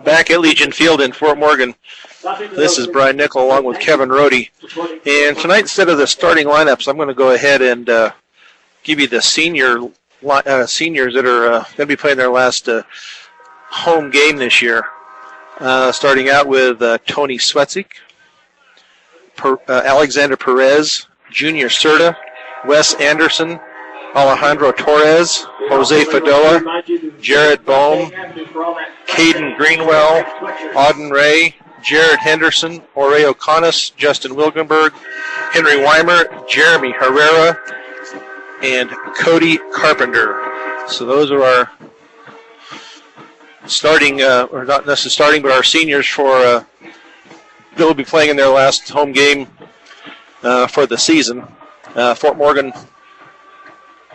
Back at Legion Field in Fort Morgan. This is Brian Nickel along with Kevin Rohde. And tonight, instead of the starting lineups, I'm going to go ahead and give you the seniors that are going to be playing their last home game this year. Starting out with Tony Swetzik, Alexander Perez, Junior Serta, Wes Anderson, Alejandro Torres, Jose Fadoa, Jared Bohm, Caden Greenwell, Auden Ray, Jared Henderson, Oreo Canas, Justin Wilgenberg, Henry Weimer, Jeremy Herrera, and Cody Carpenter. So those are our starting, or not necessarily starting, but our seniors for they'll be playing in their last home game for the season. Fort Morgan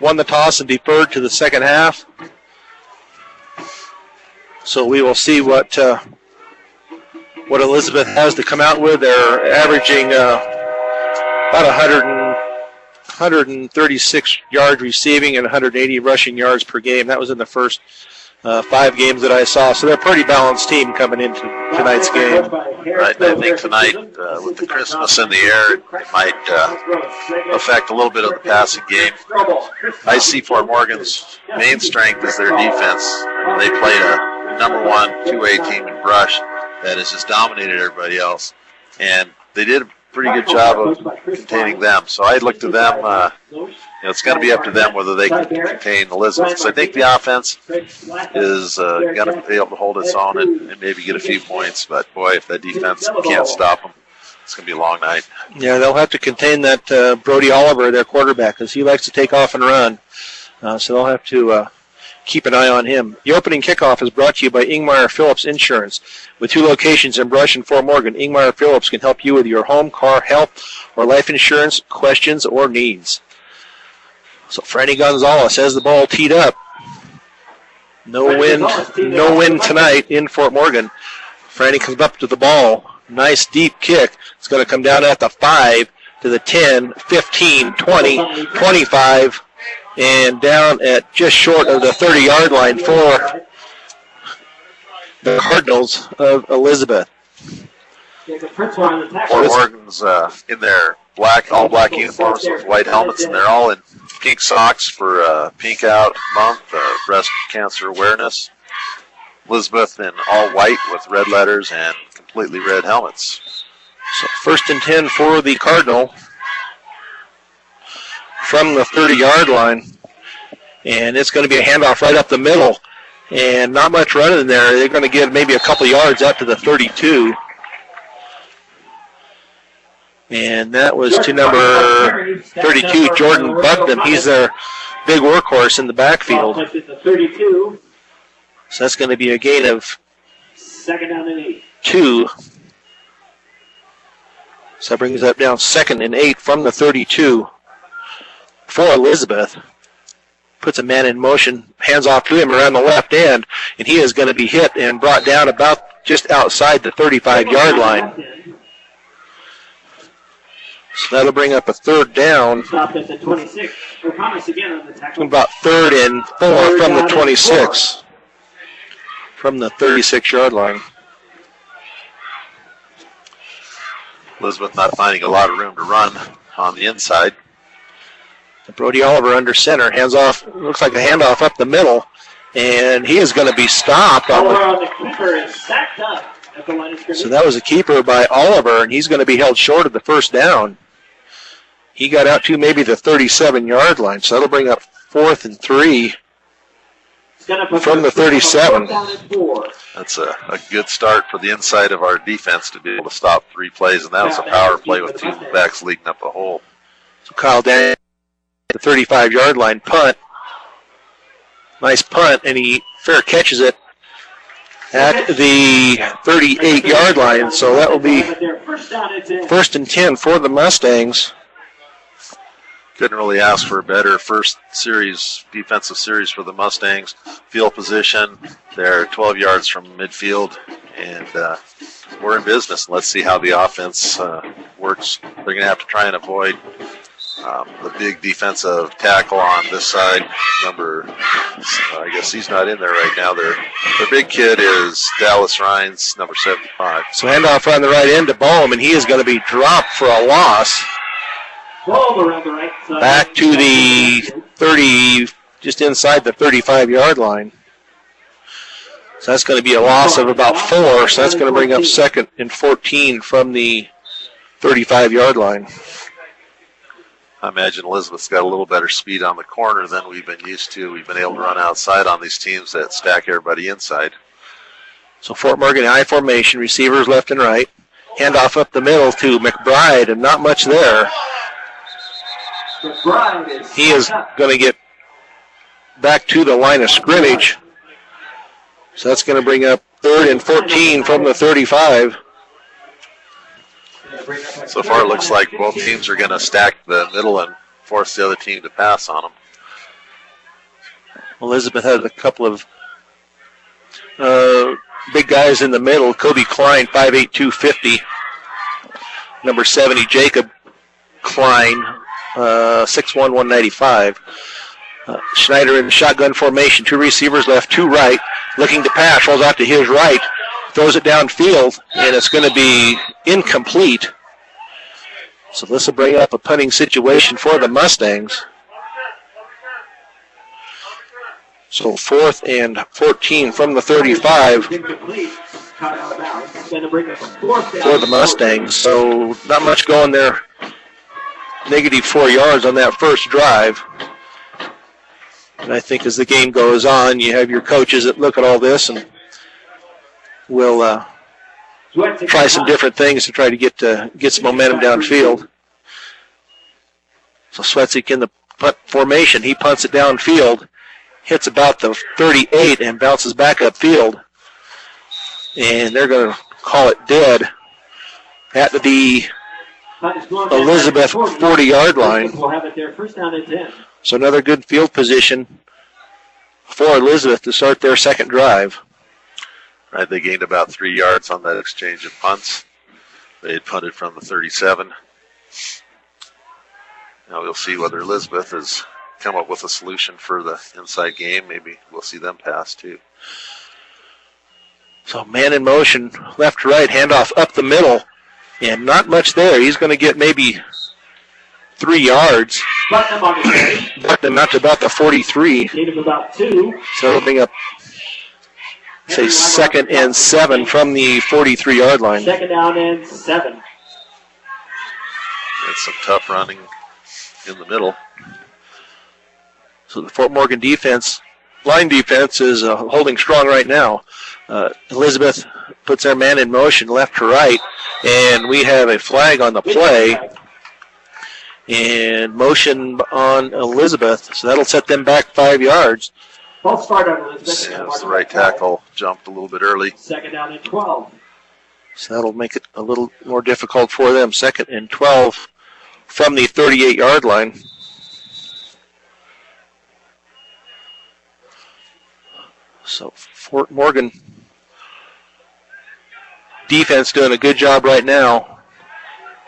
won the toss and deferred to the second half. So we will see what Elizabeth has to come out with. They're averaging about 136 yards receiving and 180 rushing yards per game. That was in the first 5 games that I saw. So they're a pretty balanced team coming into tonight's game. Right, and I think tonight, with the Christmas in the air, it might affect a little bit of the passing game. I see Fort Morgan's main strength is their defense. They played a number 1 2A team in Brush that has just dominated everybody else, and they did a pretty good job of containing them. So I look to them. It's going to be up to them whether they can contain Elizabeth. So I think the offense is going to be able to hold its own and maybe get a few points. But, boy, if that defense can't stop them, it's going to be a long night. Yeah, they'll have to contain that Brody Oliver, their quarterback, because he likes to take off and run. So they'll have to keep an eye on him. The opening kickoff is brought to you by Ingmeyer Phillips Insurance. With 2 locations in Brush and Fort Morgan, Ingmeyer Phillips can help you with your home, car, health, or life insurance questions or needs. So Franny Gonzalez has the ball teed up. No wind tonight in Fort Morgan. Franny comes up to the ball. Nice deep kick. It's going to come down at the 5 to the 10, 15, 20, 25, and down at just short of the 30-yard line for the Cardinals of Elizabeth. Fort Morgan's in their all black uniforms with white helmets, and they're all in pink socks for Pink Out Month, breast cancer awareness. Elizabeth in all white with red letters and completely red helmets. So 1st and 10 for the Cardinal from the 30-yard line. And it's going to be a handoff right up the middle. And not much running there. They're going to get maybe a couple yards out to the 32. And that was to number 32, Jordan Bucknam. He's their big workhorse in the backfield. So that's going to be a gain of 2. So that brings that down 2nd and 8 from the 32 for Elizabeth. Puts a man in motion, hands off to him around the left end, and he is going to be hit and brought down about just outside the 35-yard line. So that'll bring up a 3rd down. Stopped at the 26. Again on the tackle. About 3rd and 4 from the 26. From the 36-yard line. Elizabeth not finding a lot of room to run on the inside. Brody Oliver under center, hands off, looks like a handoff up the middle, and he is going to be stopped. The keeper is sacked up at the line of scrimmage. So that was a keeper by Oliver, and he's going to be held short of the 1st down. He got out to maybe the 37-yard line, so that'll bring up 4th and 3 from the 37. That's a good start for the inside of our defense to be able to stop 3 plays, and that was a power play with 2 backs leading up the hole. So Kyle Daniels, the 35-yard line punt. Nice punt, and he fair catches it at the 38-yard line. So that will be 1st and 10 for the Mustangs. Couldn't really ask for a better first series, defensive series for the Mustangs. Field position, they're 12 yards from midfield, and we're in business. Let's see how the offense works. They're going to have to try and avoid The big defensive tackle on this side, I guess he's not in there right now. Their big kid is Dallas Rhines, number 75. So handoff on the right end to Bohm, and he is going to be dropped for a loss. Bohm around the right side. Back to the 30, just inside the 35-yard line. So that's going to be a loss of about 4, so that's going to bring up 2nd and 14 from the 35-yard line. I imagine Elizabeth's got a little better speed on the corner than we've been used to. We've been able to run outside on these teams that stack everybody inside. So Fort Morgan I formation, receivers left and right. Handoff up the middle to McBride, and not much there. He is going to get back to the line of scrimmage. So that's going to bring up 3rd and 14 from the 35. So far, it looks like both teams are going to stack the middle and force the other team to pass on them. Elizabeth has a couple of big guys in the middle. Kobe Klein, 5'8", 250. Number 70, Jacob Klein, 6'1", 195. Schneider in shotgun formation. 2 receivers left, 2 right. Looking to pass, rolls out to his right. Throws it downfield, and it's going to be incomplete. So this will bring up a punting situation for the Mustangs. So 4th and 14 from the 35 for the Mustangs. So not much going there. -4 yards on that first drive. And I think as the game goes on, you have your coaches that look at all this and will try some different things to try to get some momentum downfield. So Swetzik in the punt formation. He punts it downfield, hits about the 38 and bounces back upfield. And they're going to call it dead at the Elizabeth 40-yard line. We'll have it there, 1st down and 10. So another good field position for Elizabeth to start their second drive. Right, they gained about 3 yards on that exchange of punts. They had punted from the 37. Now we'll see whether Elizabeth has come up with a solution for the inside game. Maybe we'll see them pass too. So man in motion, left to right, handoff up the middle, and not much there. He's going to get maybe 3 yards. But them out to about the 43. Gain of about 2. So it'll bring up, say, 2nd and 7 from the 43-yard line. 2nd down and 7. That's some tough running in the middle. So the Fort Morgan defense, line defense, is holding strong right now. Elizabeth puts their man in motion left to right, and we have a flag on the play. And motion on Elizabeth, so that'll set them back 5 yards. False start on Elizabeth. Yes, the right tackle jumped a little bit early. 2nd down and 12. So that'll make it a little more difficult for them. 2nd and 12 from the 38-yard line. So Fort Morgan defense doing a good job right now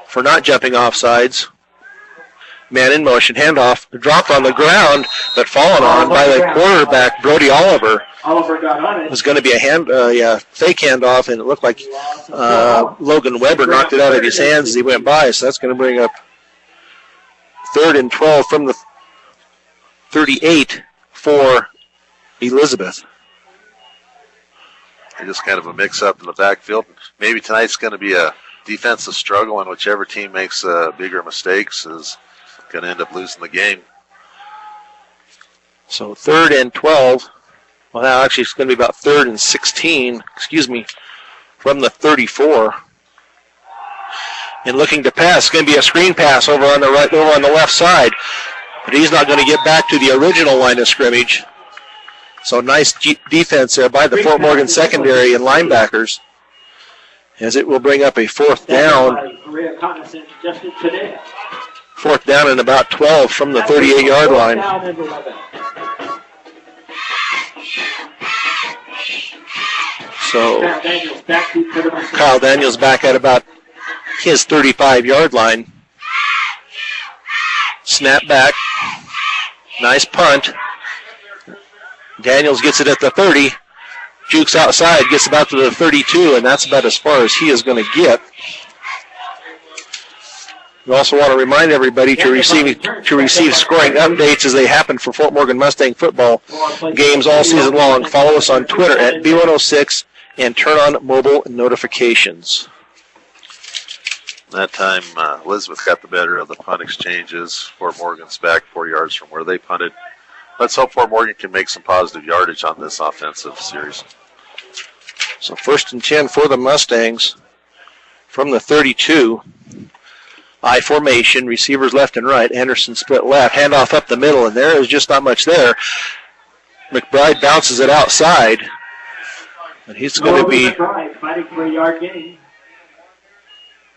for not jumping off sides. Man in motion, handoff, dropped on the ground, but fallen on by the quarterback, Brody Oliver. Oliver got on it. It was going to be a fake handoff, and it looked like Logan Weber knocked it out of his hands as he went by, so that's going to bring up 3rd and 12 from the 38 for Elizabeth. Just kind of a mix-up in the backfield. Maybe tonight's going to be a defensive struggle, and whichever team makes bigger mistakes is going to end up losing the game. So 3rd and 12. Well, now actually it's going to be about 3rd and 16, from the 34. And looking to pass, it's going to be a screen pass over on the right, over on the left side. But he's not going to get back to the original line of scrimmage. So nice defense there by the Fort Morgan secondary and linebackers, as it will bring up a 4th down. 4th down and about 12 from the 38-yard line. So Kyle Daniels back at about his 35-yard line. Snap back. Nice punt. Daniels gets it at the 30. Jukes outside, gets about to the 32, and that's about as far as he is going to get. We also want to remind everybody to receive scoring updates as they happen for Fort Morgan Mustang football games all season long. Follow us on Twitter at B106 and turn on mobile notifications. That time, Elizabeth got the better of the punt exchanges. Fort Morgan's back 4 yards from where they punted. Let's hope Fort Morgan can make some positive yardage on this offensive series. So 1st and 10 for the Mustangs from the 32. I formation, receivers left and right. Anderson split left, handoff up the middle, and there is just not much there. McBride bounces it outside, and he's going to be. Fighting for a yard gain.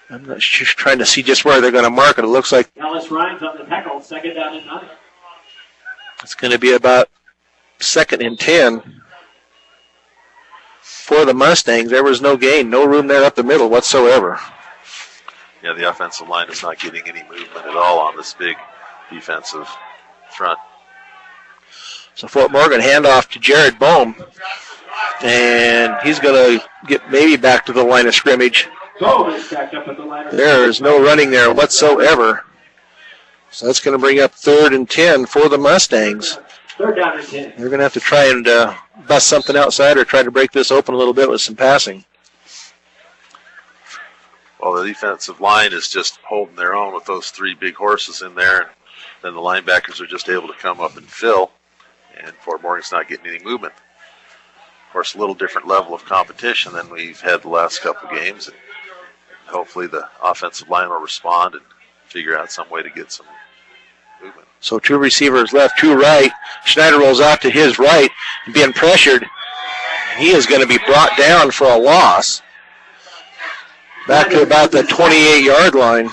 I'm not sure, trying to see just where they're going to mark it. It looks like Ellis Rhines on the tackle, 2nd down and 9. it's going to be about 2nd and 10 for the Mustangs. There was no gain, no room there up the middle whatsoever. Yeah, the offensive line is not getting any movement at all on this big defensive front. So Fort Morgan handoff to Jared Bohm, and he's going to get maybe back to the line of scrimmage. Bohm is backed up at the line. There is no running there whatsoever. So that's going to bring up 3rd and 10 for the Mustangs. 3rd down and 10. They're going to have to try and bust something outside or try to break this open a little bit with some passing. Well, the defensive line is just holding their own with those 3 big horses in there, and then the linebackers are just able to come up and fill, and Fort Morgan's not getting any movement. Of course, a little different level of competition than we've had the last couple games, and hopefully the offensive line will respond and figure out some way to get some movement. So 2 receivers left, 2 right. Schneider rolls out to his right, being pressured. He is going to be brought down for a loss. Back to about the 28-yard line.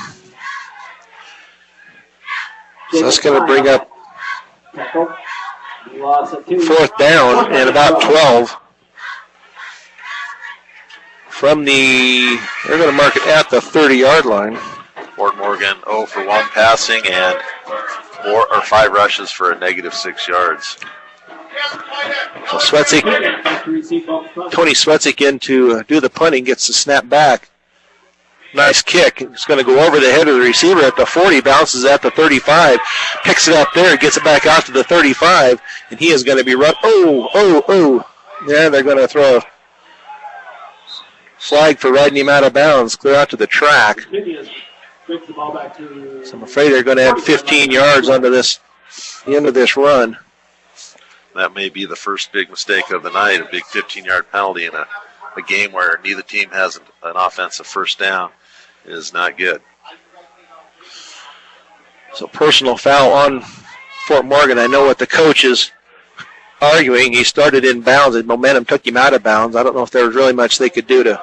So that's going to bring up 4th down and about 12. They're going to mark it at the 30-yard line. Fort Morgan 0 for 1 passing and 4 or 5 rushes for a -6 yards. So Swetzik, Tony Swetzik in to do the punting, gets the snap back. Nice kick. It's going to go over the head of the receiver at the 40, bounces at the 35, picks it up there, gets it back out to the 35, and he is going to be run. Yeah, they're going to throw a flag for riding him out of bounds, clear out to the track. So I'm afraid they're going to add 15 yards onto the end of this run. That may be the first big mistake of the night, a big 15-yard penalty in a game where neither team has an offensive first down. Is not good. So personal foul on Fort Morgan. I know what the coach is arguing. He started in bounds and momentum took him out of bounds. I don't know if there was really much they could do to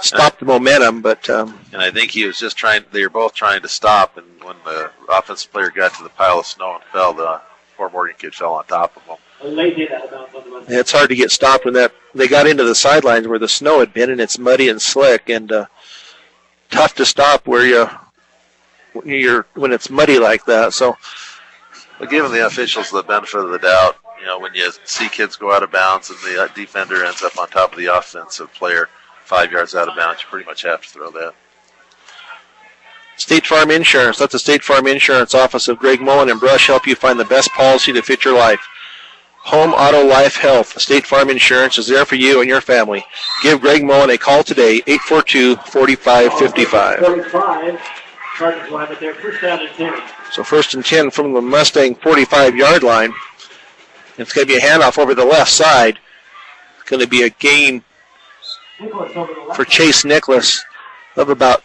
stop the momentum, but and I think he was just they were both trying to stop, and when the offensive player got to the pile of snow and fell, the Fort Morgan kid fell on top of him. It's hard to get stopped when they got into the sidelines where the snow had been, and it's muddy and slick, and tough to stop when it's muddy like that. So, well, giving the officials the benefit of the doubt, when you see kids go out of bounds and the defender ends up on top of the offensive player 5 yards out of bounds, you pretty much have to throw that. State Farm Insurance. Let the State Farm Insurance office of Greg Mullen and Brush help you find the best policy to fit your life. Home, auto, life, health. State Farm Insurance is there for you and your family. Give Greg Mullen a call today, 842-4555. 45. Chargers line, but they're 1st down and 10. So 1st and 10 from the Mustang 45-yard line. It's going to be a handoff over the left side. It's going to be a gain for Chase Nicholas of about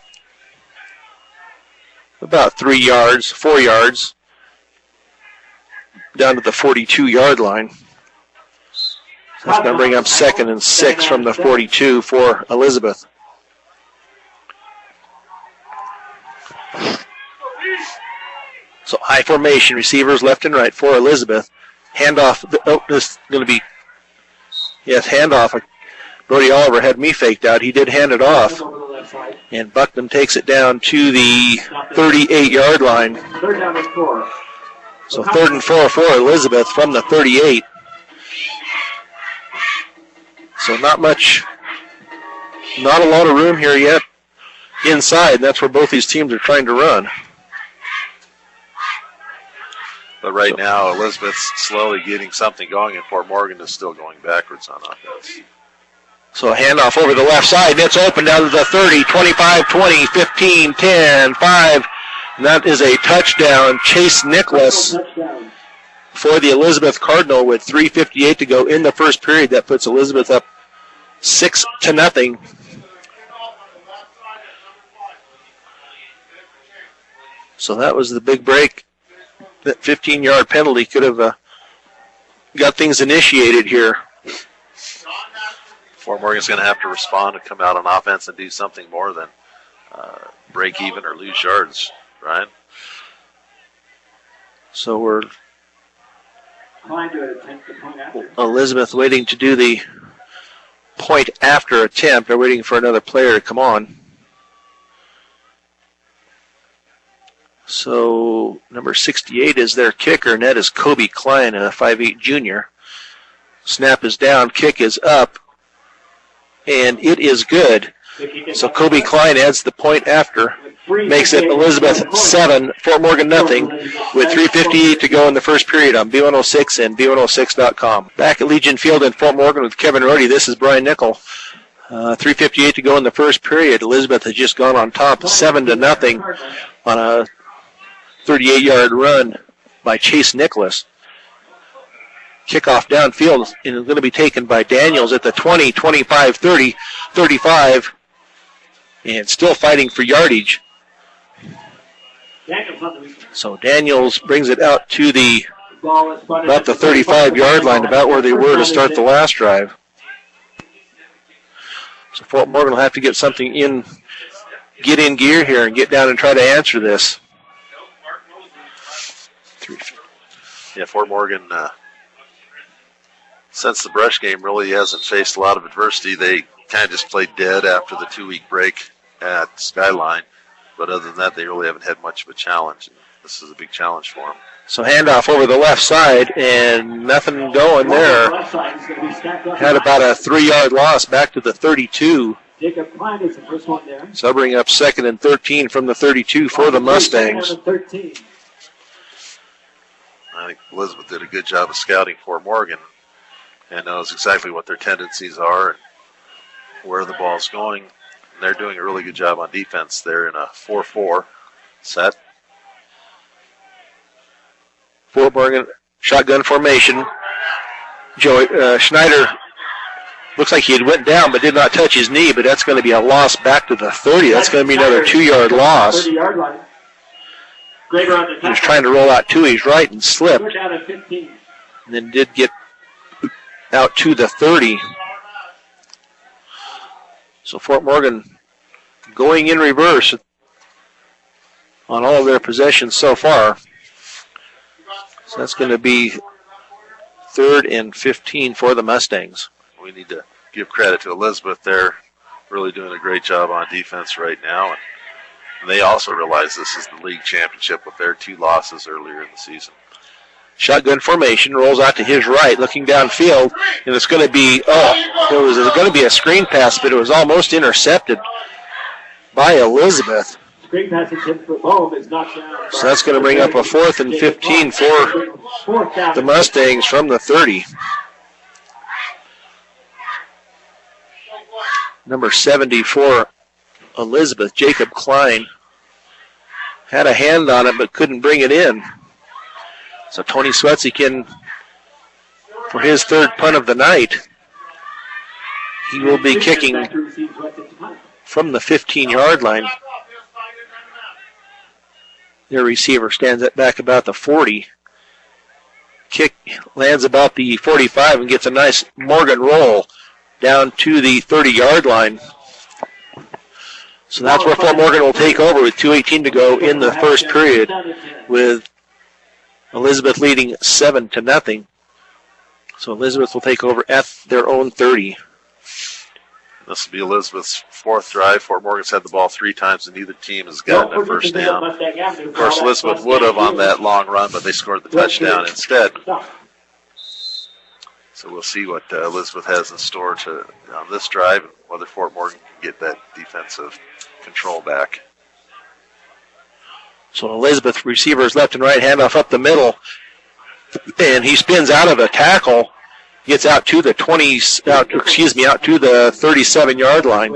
3 yards, 4 yards, down to the 42-yard line. So that's going to bring up 2nd and 6 from the 42 for Elizabeth. So high formation, receivers left and right for Elizabeth. Handoff. This is going to be, handoff. Brody Oliver had me faked out. He did hand it off. left side. And Buckman takes it down to the 38-yard line. Third down and 4. So 3rd and 4 for Elizabeth from the 38. So not a lot of room here yet inside. That's where both these teams are trying to run. But right now, Elizabeth's slowly getting something going, and Fort Morgan is still going backwards on offense. So a handoff over the left side, and it's open down to the 30, 25, 20, 15, 10, 5. And that is a touchdown. Chase Nicholas Touchdown. for the Elizabeth Cardinal with 3:58 to go in the first period. That puts Elizabeth up 6-0. So that was the big break. That 15-yard penalty could have got things initiated here. Fort Morgan's going to have to respond and come out on offense and do something more than break even or lose yards, Ryan. So we're Trying to attempt the point after. Elizabeth waiting to do the point after attempt. They're waiting for another player to come on. So number 68 is their kicker, and that is Kobe Klein, a 5'8 junior. Snap is down, kick is up, and it is good. So Kobe Klein adds the point after, makes it Elizabeth 7, Fort Morgan nothing, with 3:58 to go in the first period on B106 and B106.com. Back at Legion Field in Fort Morgan with Kevin Rohde, this is Brian Nickel. 3:58 to go in the first period. Elizabeth has just gone on top 7-0 on a 38-yard run by Chase Nicholas. Kickoff downfield and is going to be taken by Daniels at the 20, 25, 30, 35, and still fighting for yardage. So Daniels brings it out to about the 35-yard line, about where they were to start the last drive. So Fort Morgan will have to get something in, get in gear here and get down and try to answer this. Yeah, Fort Morgan, since the Brush game, really hasn't faced a lot of adversity. They kind of just played dead after the 2-week break at Skyline. But other than that, they really haven't had much of a challenge. This is a big challenge for them. So handoff over the left side, and nothing going there. Had about a 3-yard loss back to the 32. Jacob Klein is the first one there. So bring up 2nd and 13 from the 32 for the Mustangs. I think Elizabeth did a good job of scouting Fort Morgan and knows exactly what their tendencies are and where the ball's going. And they're doing a really good job on defense. They're in a 4-4 set. Fort Morgan shotgun formation. Joey Schneider looks like he had went down but did not touch his knee, but that's going to be a loss back to the 30. That's going to be another 2-yard loss. 30-yard line. He was trying to roll out to his right and slipped. And then did get out to the 30. So Fort Morgan going in reverse on all of their possessions so far. So that's going to be 3rd and 15 for the Mustangs. We need to give credit to Elizabeth. They're really doing a great job on defense right now. And they also realize this is the league championship with their 2 losses earlier in the season. Shotgun formation, rolls out to his right, looking downfield, and it's going to be, it was going to be a screen pass, but it was almost intercepted by Elizabeth. Screen pass attempted for home is knocked down. So that's going to bring up a 4th and 15 for the Mustangs from the 30. Number 74, Elizabeth, Jacob Klein, had a hand on it but couldn't bring it in. So Tony Swetzikin, for his 3rd punt of the night, he will be kicking from the 15-yard line. Their receiver stands at back about the 40. Kick lands about the 45 and gets a nice Morgan roll down to the 30-yard line. So that's where Fort Morgan will take over with 2:18 to go in the first period, with Elizabeth leading 7-0. So Elizabeth will take over at their own 30. This will be Elizabeth's fourth drive. Fort Morgan's had the ball 3 times, and neither team has gotten a first down. Of course, Elizabeth would have on that long run, but they scored the touchdown instead. So we'll see what Elizabeth has in store on this drive, and whether Fort Morgan can get that defensive control back. So Elizabeth receivers left and right, handoff up the middle, and he spins out of a tackle, gets out to the 37-yard line.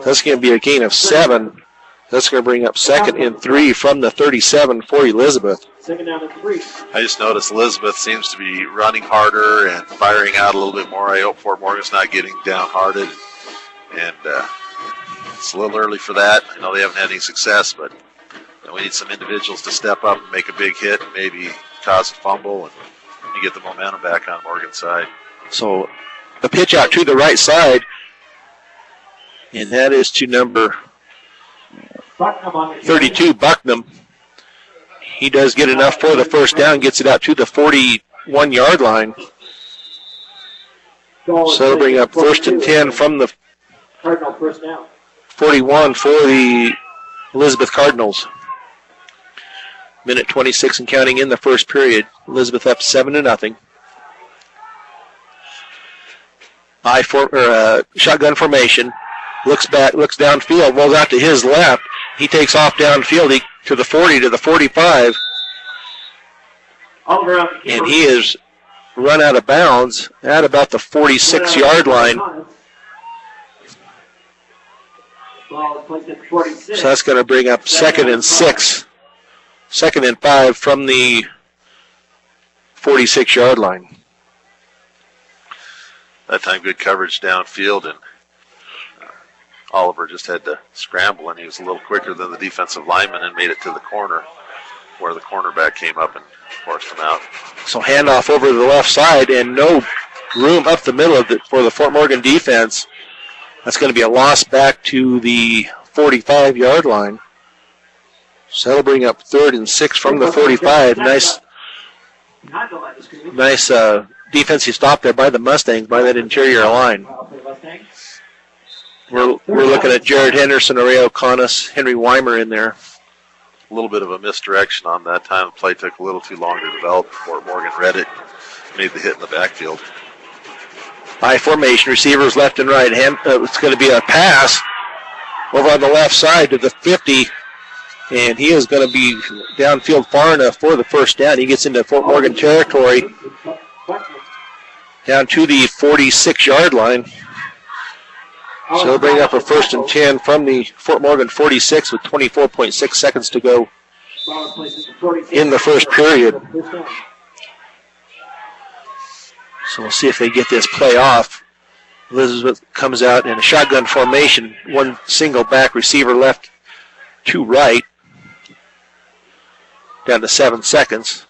That's going to be a gain of 7. That's going to bring up 2nd and 3 from the 37 for Elizabeth. I just noticed Elizabeth seems to be running harder and firing out a little bit more. I hope Fort Morgan's not getting downhearted. And it's a little early for that. I know they haven't had any success, but we need some individuals to step up and make a big hit and maybe cause a fumble and you get the momentum back on Morgan's side. So a pitch out to the right side, and that is to number 32, Bucknam. He does get enough for the first down, gets it out to the 41-yard line. So it'll bring up 1st and 10 from the 41 for the Elizabeth Cardinals. Minute 26 and counting in the first period. Elizabeth up 7-0. Shotgun formation. Looks back, looks downfield, rolls out to his left. He takes off downfield to the 40, to the 45. And he is run out of bounds at about the 46-yard line. So that's going to bring up 2nd and 6. 2nd and 5 from the 46-yard line. That time good coverage downfield, and Oliver just had to scramble, and he was a little quicker than the defensive lineman and made it to the corner where the cornerback came up and forced him out. So handoff over to the left side and no room up the middle for the Fort Morgan defense. That's going to be a loss back to the 45-yard line. So that'll bring up 3rd and 6 from the 45. Nice defensive stop there by the Mustangs, by that interior line. We're looking at Jared Henderson, Areo Conis, Henry Weimer in there. A little bit of a misdirection on that time. The play took a little too long to develop before Morgan read it, made the hit in the backfield. I formation, receivers left and right. It's going to be a pass over on the left side to the 50, and he is going to be downfield far enough for the first down. He gets into Fort Morgan territory down to the 46-yard line. So they'll bring up a 1st and 10 from the Fort Morgan 46 with 24.6 seconds to go in the first period. So we'll see if they get this play off. Elizabeth comes out in a shotgun formation, one single back receiver left to right, down to 7 seconds.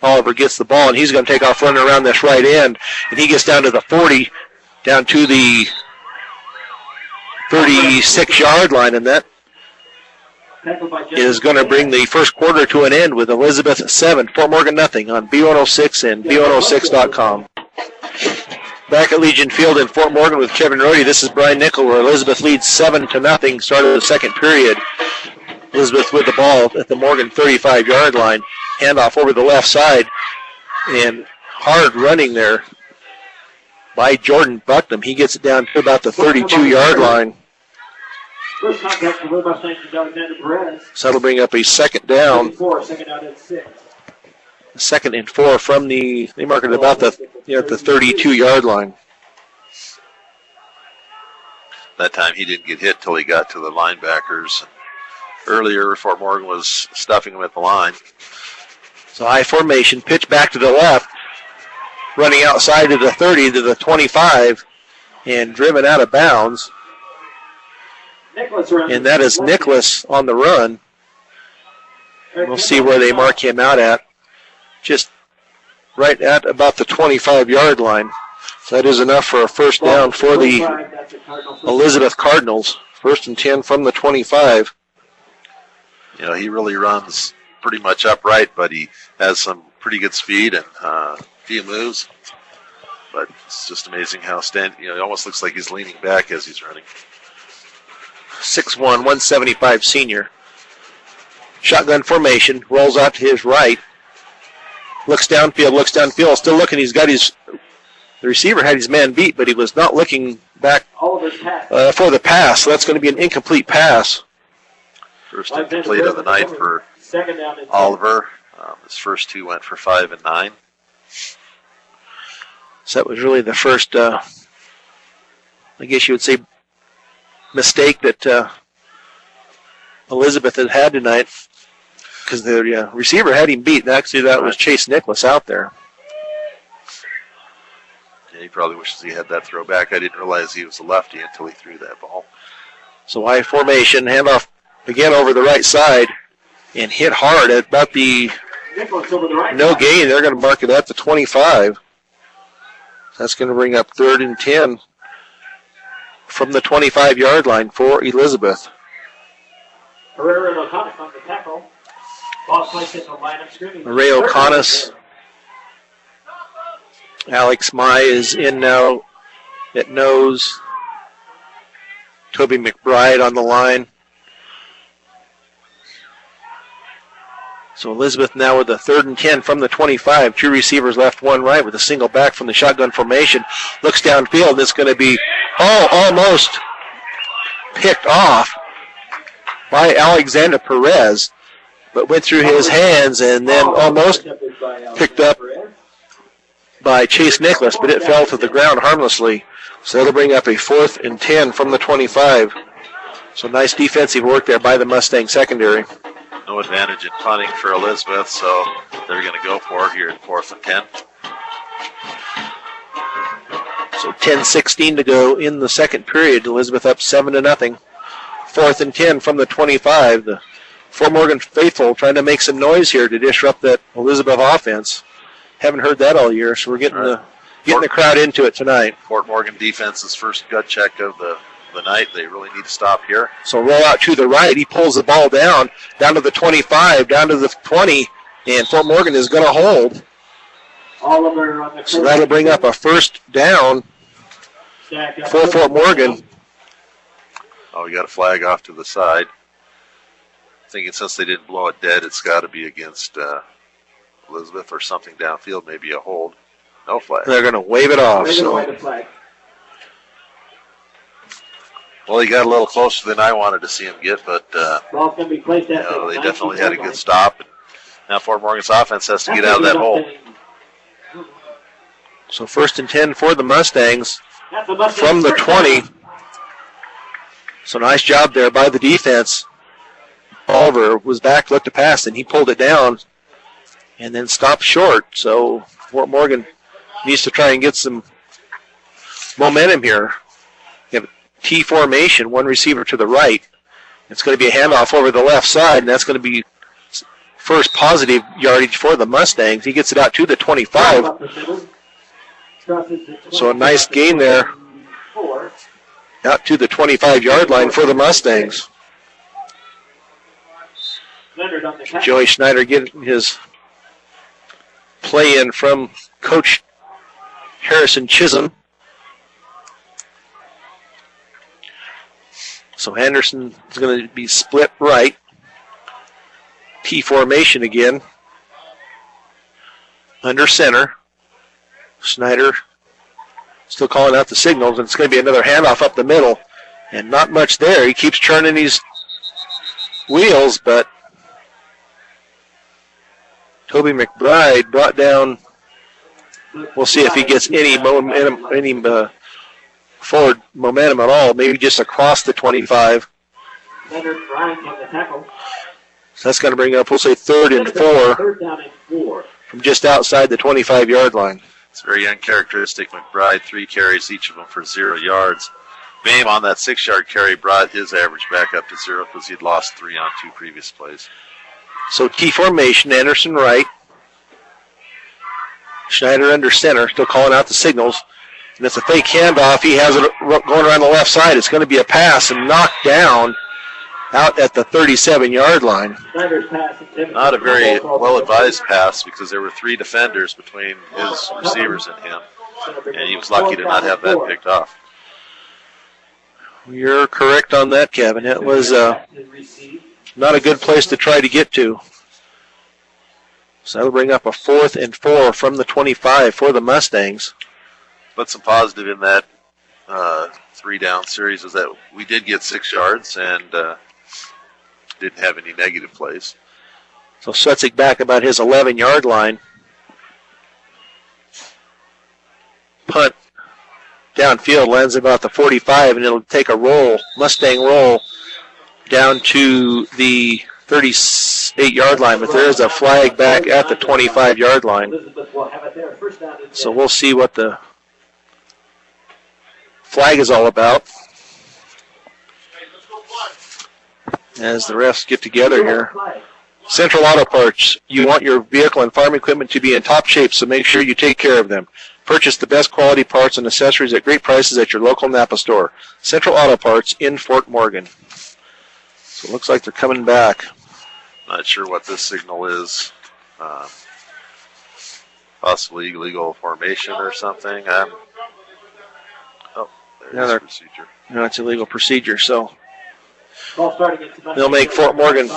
Oliver gets the ball, and he's going to take off running around this right end, and he gets down to the 40, down to the 36-yard line, and that is going to bring the first quarter to an end with Elizabeth 7, Fort Morgan nothing on B106 and B106.com. Back at Legion Field in Fort Morgan with Kevin Rohde, this is Brian Nickel, where Elizabeth leads 7-0, start of the second period. Elizabeth with the ball at the Morgan 35-yard line. Handoff over the left side, and hard running there by Jordan Bucknam. He gets it down to about the 32-yard line. So that'll bring up a 2nd down. 2nd and 4 from they mark it about the 32-yard line. That time he didn't get hit till he got to the linebackers. Earlier, Fort Morgan was stuffing him at the line. So high formation, pitch back to the left, running outside to the 30 to the 25, and driven out of bounds. And that is Nicholas on the run. We'll see where they mark him out at. Just right at about the 25-yard line. So that is enough for a first down for the Elizabeth Cardinals. 1st and 10 from the 25. You know, he really runs pretty much upright, but he has some pretty good speed and a few moves. But it's just amazing how it almost looks like he's leaning back as he's running. 6'1", 175 senior. Shotgun formation, rolls out to his right. Looks downfield, still looking. The receiver had his man beat, but he was not looking back for the pass. So that's going to be an incomplete pass. First incomplete of the night for Oliver. His first two went for 5 and 9. So that was really the first, I guess you would say, mistake that Elizabeth had tonight, because the receiver had him beat. Actually, that was Chase Nicholas out there. Yeah, he probably wishes he had that throw back. I didn't realize he was a lefty until he threw that ball. So I formation, handoff again over the right side, and hit hard at about the no gain. They're going to mark it at the 25. That's going to bring up 3rd and 10 from the 25-yard line for Elizabeth. Herrera and O'Connor on the tackle. Ball placed at the line of scrimmage. Ray O'Connor. Alex Mai is in now at nose. Toby McBride on the line. So Elizabeth now with a 3rd and 10 from the 25. 2 receivers left, 1 right with a single back from the shotgun formation. Looks downfield. It's going to be almost picked off by Alexander Perez, but went through his hands and then almost picked up by Chase Nicholas, but it fell to the ground harmlessly. So that'll bring up a 4th and 10 from the 25. So nice defensive work there by the Mustang secondary. No advantage in punting for Elizabeth, so they're going to go for it here at 4th and 10. So 10:16 to go in the second period. Elizabeth up 7-0. 4th and 10 from the 25. The Fort Morgan faithful trying to make some noise here to disrupt that Elizabeth offense. Haven't heard that all year, so we're getting the crowd into it tonight. Fort Morgan defense's first gut check of the night. They really need to stop here. So roll out to the right. He pulls the ball down to the 25, down to the 20, and Fort Morgan is going to hold. So that'll bring up a 1st down for Fort Morgan. Oh, we got a flag off to the side. Thinking since they didn't blow it dead, it's got to be against Elizabeth or something downfield, maybe a hold. No flag. They're going to wave it off. Well, he got a little closer than I wanted to see him get, but they definitely had a good stop. And now Fort Morgan's offense has to get out of that hole. So 1st and 10 for the Mustangs from the 20. So nice job there by the defense. Oliver was back, looked to pass, and he pulled it down and then stopped short. So Fort Morgan needs to try and get some momentum here. You have T formation, 1 receiver to the right. It's going to be a handoff over the left side, and that's going to be first positive yardage for the Mustangs. He gets it out to the 25. So a nice gain there out to the 25-yard line for the Mustangs. Joey Schneider getting his play in from Coach Harrison Chisholm. So Henderson is going to be split right. T formation again. Under center. Schneider still calling out the signals, and it's going to be another handoff up the middle. And not much there. He keeps turning these wheels, but Toby McBride brought down. We'll see if he gets any momentum, forward momentum at all, maybe just across the 25. So that's going to bring up, we'll say 3rd and 4 from just outside the 25-yard line. It's very uncharacteristic. McBride, 3 carries, each of them for 0 yards. Boehm on that 6-yard carry brought his average back up to 0 because he'd lost 3 on 2 previous plays. So T formation, Anderson right. Schneider under center, still calling out the signals. And it's a fake handoff. He has it going around the left side. It's going to be a pass and knocked down out at the 37-yard line. Not a very well-advised pass because there were 3 defenders between his receivers and him. And he was lucky to not have that picked off. You're correct on that, Kevin. It was not a good place to try to get to. So that'll bring up a 4th and 4 from the 25 for the Mustangs. But some positive in that 3-down series is that we did get 6 yards and didn't have any negative plays. So Sutzig back about his 11-yard line. Punt downfield lands about the 45, and it'll take a roll, Mustang roll, down to the 38-yard line. But there is a flag back at the 25-yard line. So we'll see what the flag is all about as the refs get together here. Central Auto Parts, you want your vehicle and farm equipment to be in top shape, so make sure you take care of them. Purchase the best quality parts and accessories at great prices at your local Napa store. Central Auto Parts in Fort Morgan. So it looks like they're coming back. Not sure what this signal is. Possibly illegal formation or something. There's procedure. No, it's illegal procedure, so they'll make Fort Morgan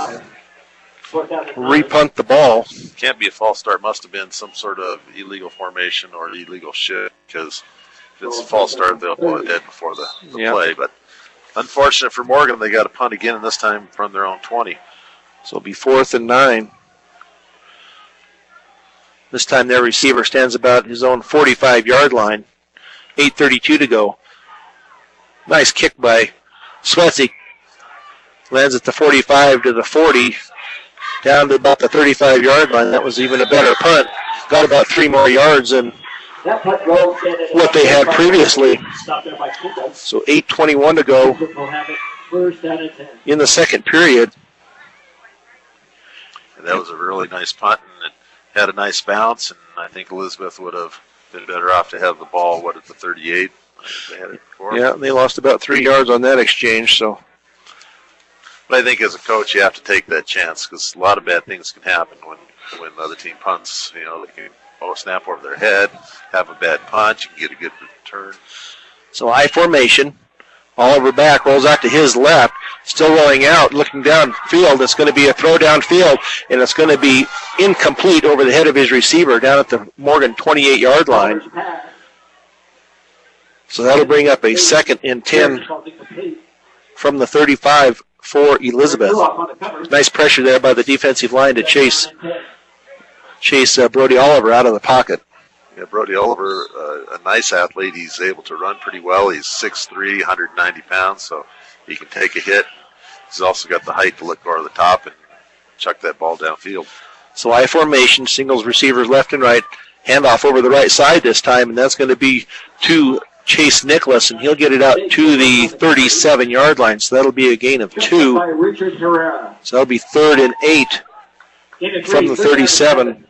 repunt the ball. Can't be a false start. Must have been some sort of illegal formation or illegal shift, because if it's a false start, they'll blow it dead before the play. But unfortunate for Morgan, they got a punt again, and this time from their own 20. So it'll be 4th and 9. This time their receiver stands about his own 45-yard line. 8:32 to go. Nice kick by Swetsy. Lands at the 45 to the 40. Down to about the 35-yard line. That was even a better punt. Got about 3 more yards than what they had previously. So 8:21 to go in the second period. And that was a really nice punt, and it had a nice bounce, and I think Elizabeth would have been better off to have the ball, at the 38? They had it before. Yeah, they lost about 3 yards on that exchange, so. But I think as a coach, you have to take that chance, because a lot of bad things can happen when the other team punts. They can snap over their head, have a bad punch, you can get a good return. So I formation. Oliver back, rolls out to his left, still rolling out, looking downfield. It's going to be a throw downfield, and it's going to be incomplete over the head of his receiver down at the Morgan 28-yard line. So that'll bring up a 2nd and 10 from the 35 for Elizabeth. Nice pressure there by the defensive line to chase Brody Oliver out of the pocket. Yeah, Brody Oliver, a nice athlete. He's able to run pretty well. He's 6'3", 190 pounds, so he can take a hit. He's also got the height to look over the top and chuck that ball downfield. So I formation, singles receivers left and right, handoff over the right side this time, and that's going to be to Chase Nicholas, and he'll get it out to the 37-yard line. So that'll be a gain of 2. So that'll be 3rd and 8 from the 37.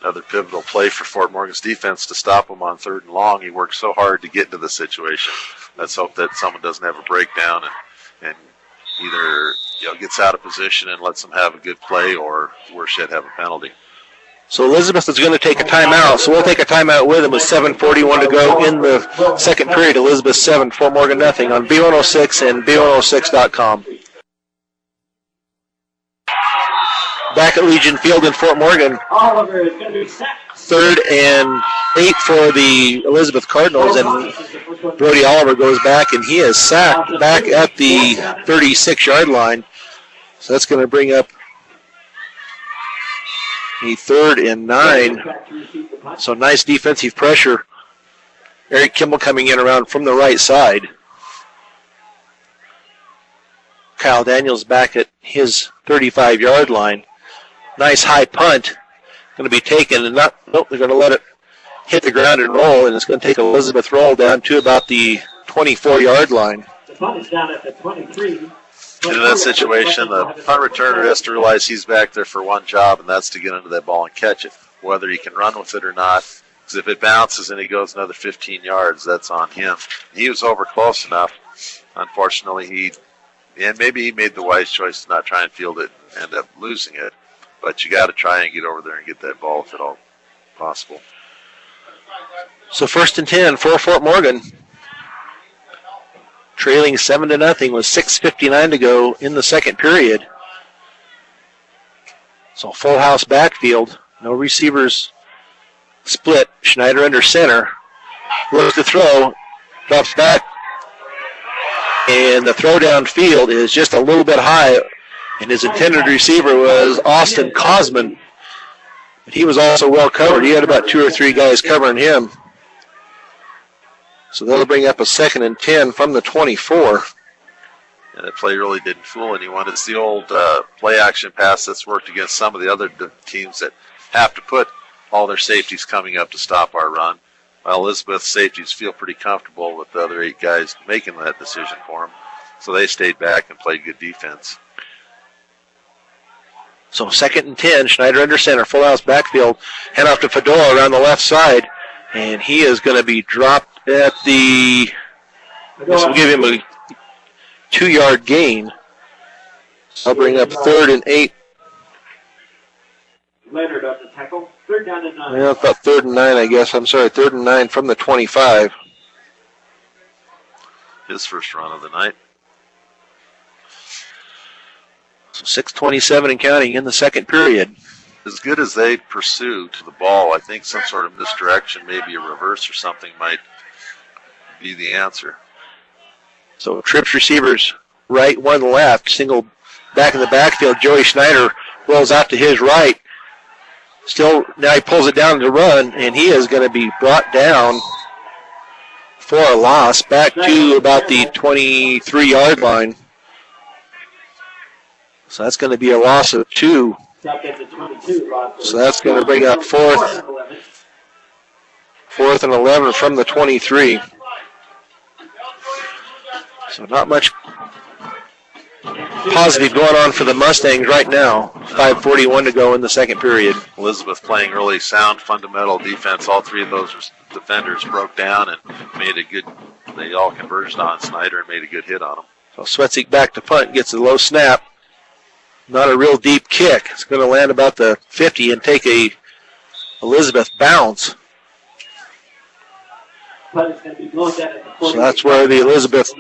Another pivotal play for Fort Morgan's defense to stop him on 3rd and long. He worked so hard to get into the situation. Let's hope that someone doesn't have a breakdown and either gets out of position and lets them have a good play, or worse yet, have a penalty. So Elizabeth is going to take a timeout. So we'll take a timeout with him with 7:41 to go in the second period. Elizabeth 7, Fort Morgan nothing on B106 and B106.com. Back at Legion Field in Fort Morgan. Oliver is going to be sacked. 3rd and 8 for the Elizabeth Cardinals, and Brody Oliver goes back, and he is sacked back at the 36-yard line. So that's going to bring up a 3rd and 9. So nice defensive pressure. Eric Kimball coming in around from the right side. Kyle Daniels back at his 35-yard line. Nice high punt. Going to be taken, and they're going to let it hit the ground and roll, and it's going to take Elizabeth roll down to about the 24-yard line. The punt is down at the 23. In that situation, the punt returner has to realize he's back there for one job, and that's to get into that ball and catch it. Whether he can run with it or not, because if it bounces and he goes another 15 yards, that's on him. He was over close enough. Unfortunately, maybe he made the wise choice to not try and field it and end up losing it. But you got to try and get over there and get that ball if at all possible. So 1st and 10 for Fort Morgan. Trailing 7-0 with 6:59 to go in the second period. So full house backfield. No receivers split. Schneider under center. Looks to throw. Drops back. And the throw downfield is just a little bit high. And his intended receiver was Austin Cosman. But he was also well covered. He had about 2 or 3 guys covering him. So they'll bring up a 2nd and 10 from the 24. And that play really didn't fool anyone. It's the old play action pass that's worked against some of the other teams that have to put all their safeties coming up to stop our run. While Elizabeth's safeties feel pretty comfortable with the other 8 guys making that decision for them. So they stayed back and played good defense. So 2nd and 10, Schneider under center, full house backfield. Hand off to Fedora around the left side. And he is going to be dropped at the... This will give him a 2-yard gain. I'll bring up 3rd and 8. Leonard up the tackle. 3rd down and 9. Yeah, about 3rd and 9, I guess. I'm sorry, 3rd and 9 from the 25. His first run of the night. So 6:27 and counting in the second period. As good as they pursue to the ball, I think some sort of misdirection, maybe a reverse or something, might be the answer. So trips receivers right, 1 left, single back in the backfield. Joey Schneider rolls out to his right. Still, now he pulls it down to run, and he is going to be brought down for a loss back to about the 23-yard line. So that's going to be a loss of 2. So that's going to bring up 4th and 11 from the 23. So not much positive going on for the Mustangs right now. 5:41 to go in the second period. Elizabeth playing really sound fundamental defense. All 3 of those defenders broke down and made a good, they all converged on Snyder and made a good hit on him. So Swetzik back to punt, gets a low snap. Not a real deep kick. It's going to land about the 50 and take a Elizabeth bounce. So that's where the Elizabeth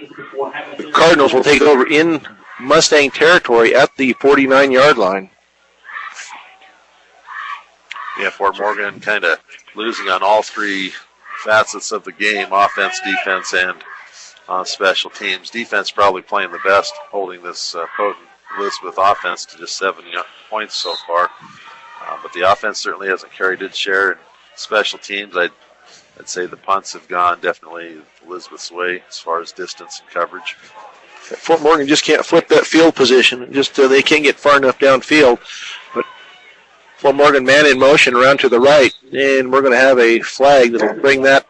Cardinals will take over in Mustang territory at the 49-yard line. Yeah, Fort Morgan kind of losing on all 3 facets of the game, offense, defense, and on special teams. Defense probably playing the best, holding this potent Elizabeth offense to just 7 points so far. But the offense certainly hasn't carried its share. In special teams, I'd say the punts have gone definitely Elizabeth's way as far as distance and coverage. Fort Morgan just can't flip that field position. Just they can't get far enough downfield. But Fort Morgan man in motion around to the right, and we're going to have a flag that will bring that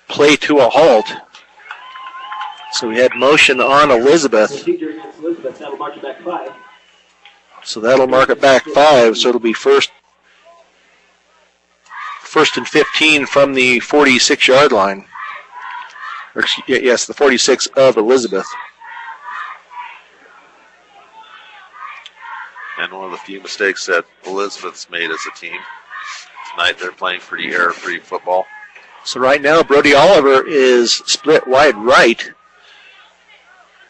play to a halt. So we had motion on Elizabeth. So that'll mark it back 5. So it'll be first and 15 from the 46-yard line. Or, yes, the 46 of Elizabeth. And one of the few mistakes that Elizabeth's made as a team. Tonight they're playing pretty error-free football. So right now Brody Oliver is split wide right.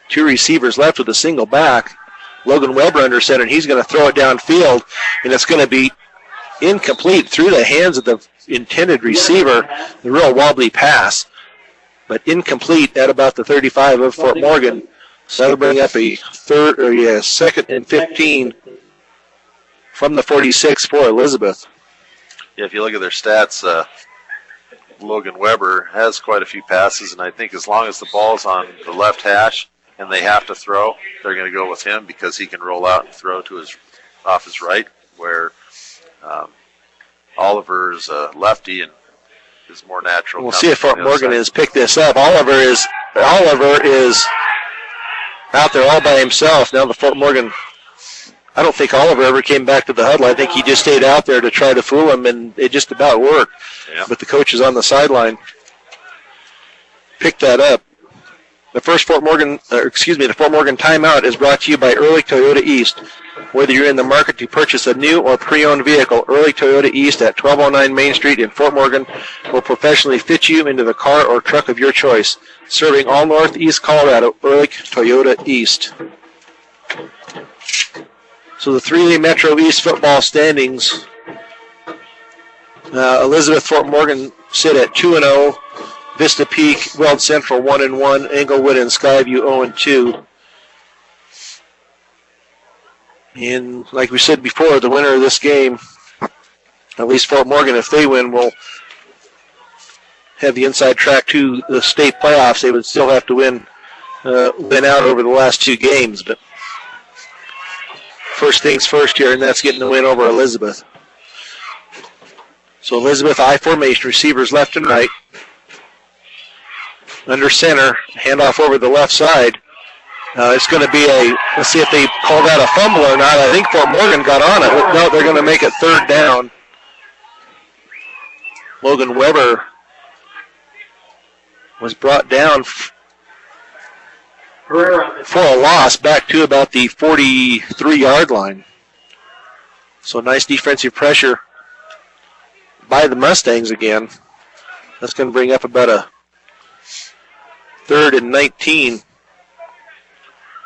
2 receivers left with a single back. Logan Weber under center, and he's going to throw it downfield, and it's going to be incomplete through the hands of the intended receiver. The real wobbly pass, but incomplete at about the 35 of Fort Morgan. So that'll bring up a 2nd and 15 from the 46 for Elizabeth. Yeah, if you look at their stats, Logan Weber has quite a few passes, and I think as long as the ball's on the left hash and they have to throw, they're going to go with him because he can roll out and throw to off his right, where Oliver is a lefty and is more natural. We'll see if Fort Morgan has picked this up. Oliver is out there all by himself. Now the Fort Morgan, I don't think Oliver ever came back to the huddle. I think he just stayed out there to try to fool him, and it just about worked. Yeah. But the coaches on the sideline picked that up. The Fort Morgan timeout is brought to you by Ehrlich Toyota East. Whether you're in the market to purchase a new or pre-owned vehicle, Ehrlich Toyota East at 1209 Main Street in Fort Morgan will professionally fit you into the car or truck of your choice. Serving all Northeast Colorado, Ehrlich Toyota East. So the 3A Metro East football standings, Elizabeth Fort Morgan sit at 2-0. Vista Peak, Weld Central 1-1, Englewood and Skyview 0-2. And like we said before, the winner of this game, at least Fort Morgan, if they win, will have the inside track to the state playoffs. They would still have to win out over the last 2 games. But first things first here, and that's getting the win over Elizabeth. So Elizabeth I formation, receivers left and right. Under center, handoff over the left side. It's going to be let's see if they call that a fumble or not. I think Fort Morgan got on it. No, they're going to make it 3rd down. Logan Weber was brought down for a loss back to about the 43-yard line. So nice defensive pressure by the Mustangs again. That's going to bring up about a 3rd and 19.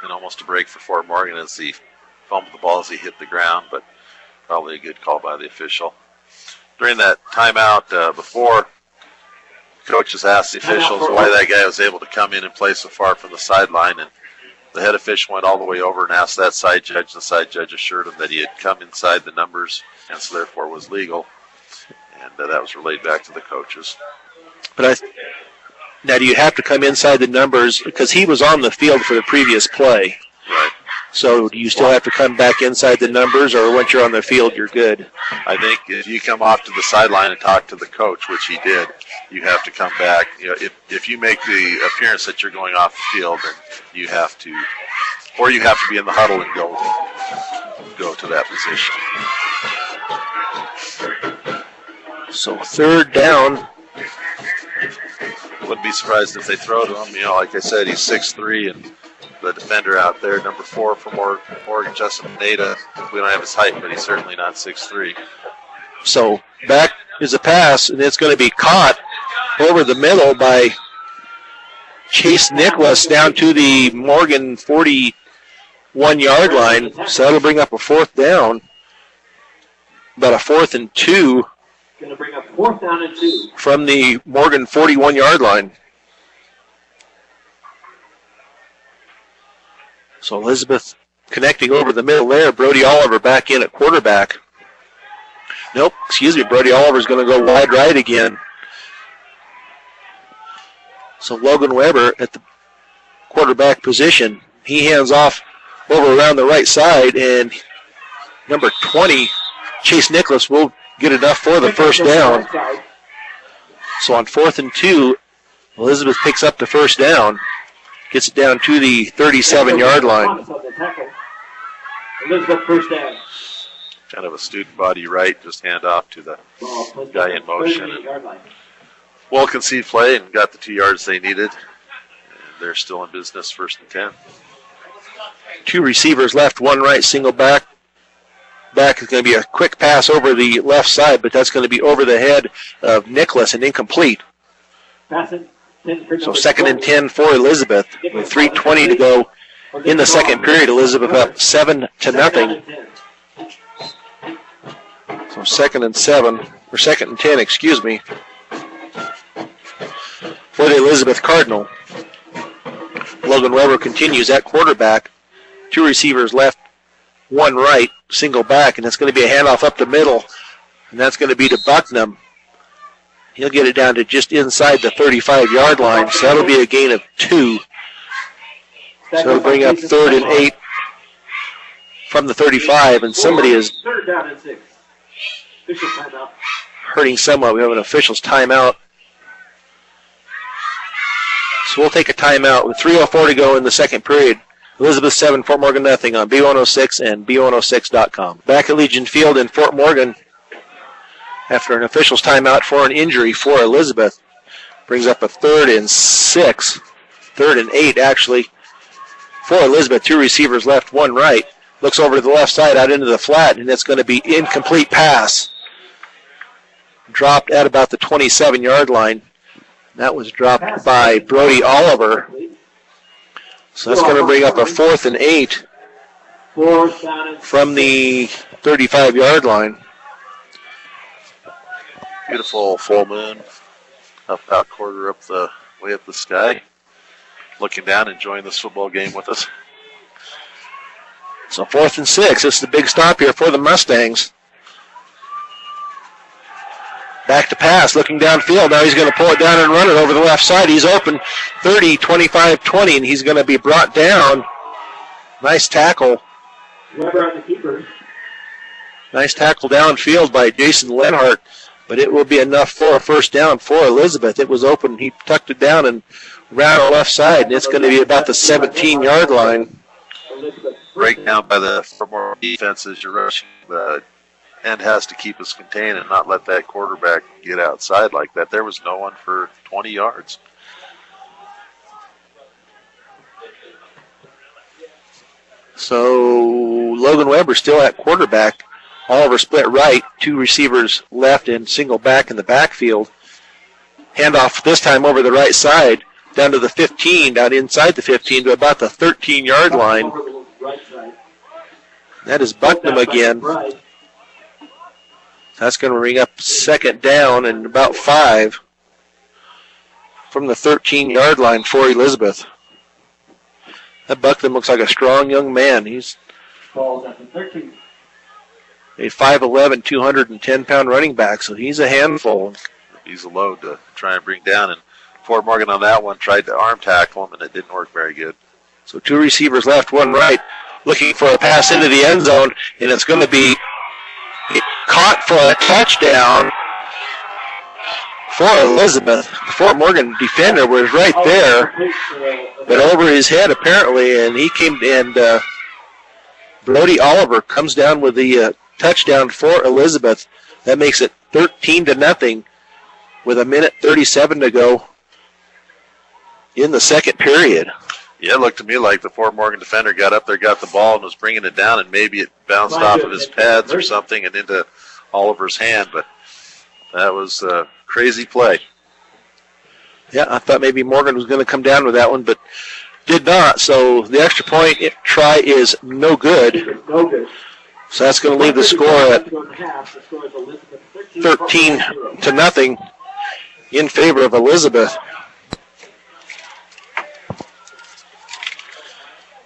And almost a break for Fort Morgan as he fumbled the ball as he hit the ground, but probably a good call by the official. During that timeout before, coaches asked the officials why that guy was able to come in and play so far from the sideline, and the head official went all the way over and asked that side judge. The side judge assured him that he had come inside the numbers and so therefore was legal, and that was relayed back to the coaches. But now, do you have to come inside the numbers? Because he was on the field for the previous play. Right. So do you still have to come back inside the numbers, or once you're on the field, you're good? I think if you come off to the sideline and talk to the coach, which he did, you have to come back. You know, if you make the appearance that you're going off the field, then you have to, or you have to be in the huddle and go to that position. So 3rd down. Wouldn't be surprised if they throw to him. You know, like I said, he's 6'3", and the defender out there, number 4 from Oregon, Justin Pineda. We don't have his height, but he's certainly not 6'3". So back is a pass, and it's going to be caught over the middle by Chase Nicholas down to the Morgan 41-yard line. So that'll bring up a 4th down. About a 4th and 2. Going to bring up 4th down and 2. From the Morgan 41-yard line. So Elizabeth connecting over the middle there. Brody Oliver back in at quarterback. Nope, excuse me. Brody Oliver's going to go wide right again. So Logan Weber at the quarterback position. He hands off over around the right side, and number 20, Chase Nicholas, will get enough for the 1st down. So on 4th and 2, Elizabeth picks up the 1st down, gets it down to the 37-yard line. Elizabeth 1st down. Kind of a student body right, just hand off to the guy in motion. And well conceived play and got the 2 yards they needed. And they're still in business, 1st and 10. 2 receivers left, 1 right, single back. Back is going to be a quick pass over the left side, but that's going to be over the head of Nicholas and incomplete. So 2nd and 10 for Elizabeth. With 3:20 to go in the 2nd period. Elizabeth up 7-0. So 2nd and 7, or 2nd and 10, excuse me, for the Elizabeth Cardinal. Logan Weber continues at quarterback. 2 receivers left, 1 right, single back, and it's going to be a handoff up the middle, and that's going to be to Bucknam. He'll get it down to just inside the 35-yard line, so that'll be a gain of 2. So it'll bring up 3rd and 8 from the 35, and somebody is 3rd down and 6. hurting somewhat. We have an official's timeout. So we'll take a timeout with 3:04 to go in the 2nd period. Elizabeth 7, Fort Morgan nothing on B106 and B106.com. Back at Legion Field in Fort Morgan after an official's timeout for an injury for Elizabeth. Brings up a 3rd and 6. 3rd and 8, actually, for Elizabeth. 2 receivers left, 1 right. Looks over to the left side out into the flat, and it's going to be incomplete pass. Dropped at about the 27-yard line. That was dropped by Brody Oliver. So that's going to bring up a 4th and 8 from the 35-yard line. Beautiful full moon. About quarter up the way up the sky. Looking down, enjoying this football game with us. So 4th and 6. This is the big stop here for the Mustangs. Back to pass, looking downfield. Now he's going to pull it down and run it over the left side. He's open 30, 25, 20, and he's going to be brought down. Nice tackle. Nice tackle downfield by Jason Lenhart, but it will be enough for a first down for Elizabeth. It was open. He tucked it down and ran on the left side, and it's going to be about the 17-yard line. Breakdown by the Fort defense as you're rushing. The end has to keep us contained and not let that quarterback get outside like that. There was no one for 20 yards. So Logan Weber still at quarterback. Oliver split right, 2 receivers left and single back in the backfield. Handoff this time over the right side, down to the 15, down inside the 15 to about the 13-yard line. That is Bucknam again. That's going to bring up 2nd down and about 5 from the 13-yard line for Elizabeth. That Bucknam looks like a strong young man. He's a 5'11", 210-pound running back, so he's a handful. He's a load to try and bring down, and Fort Morgan on that one tried to arm tackle him, and it didn't work very good. So 2 receivers left, 1 right, looking for a pass into the end zone, and it's going to be caught for a touchdown for Elizabeth. The Fort Morgan defender was right there, but over his head apparently, and he came and Brody Oliver comes down with the touchdown for Elizabeth. That makes it 13-0 with 1:37 to go in the second period. Yeah, it looked to me like the Fort Morgan defender got up there, got the ball, and was bringing it down, and maybe it bounced off of his pads or something and into Oliver's hand, but that was a crazy play. Yeah, I thought maybe Morgan was going to come down with that one, but did not. So the extra point try is no good. So that's going to leave the score at 13-0 in favor of Elizabeth.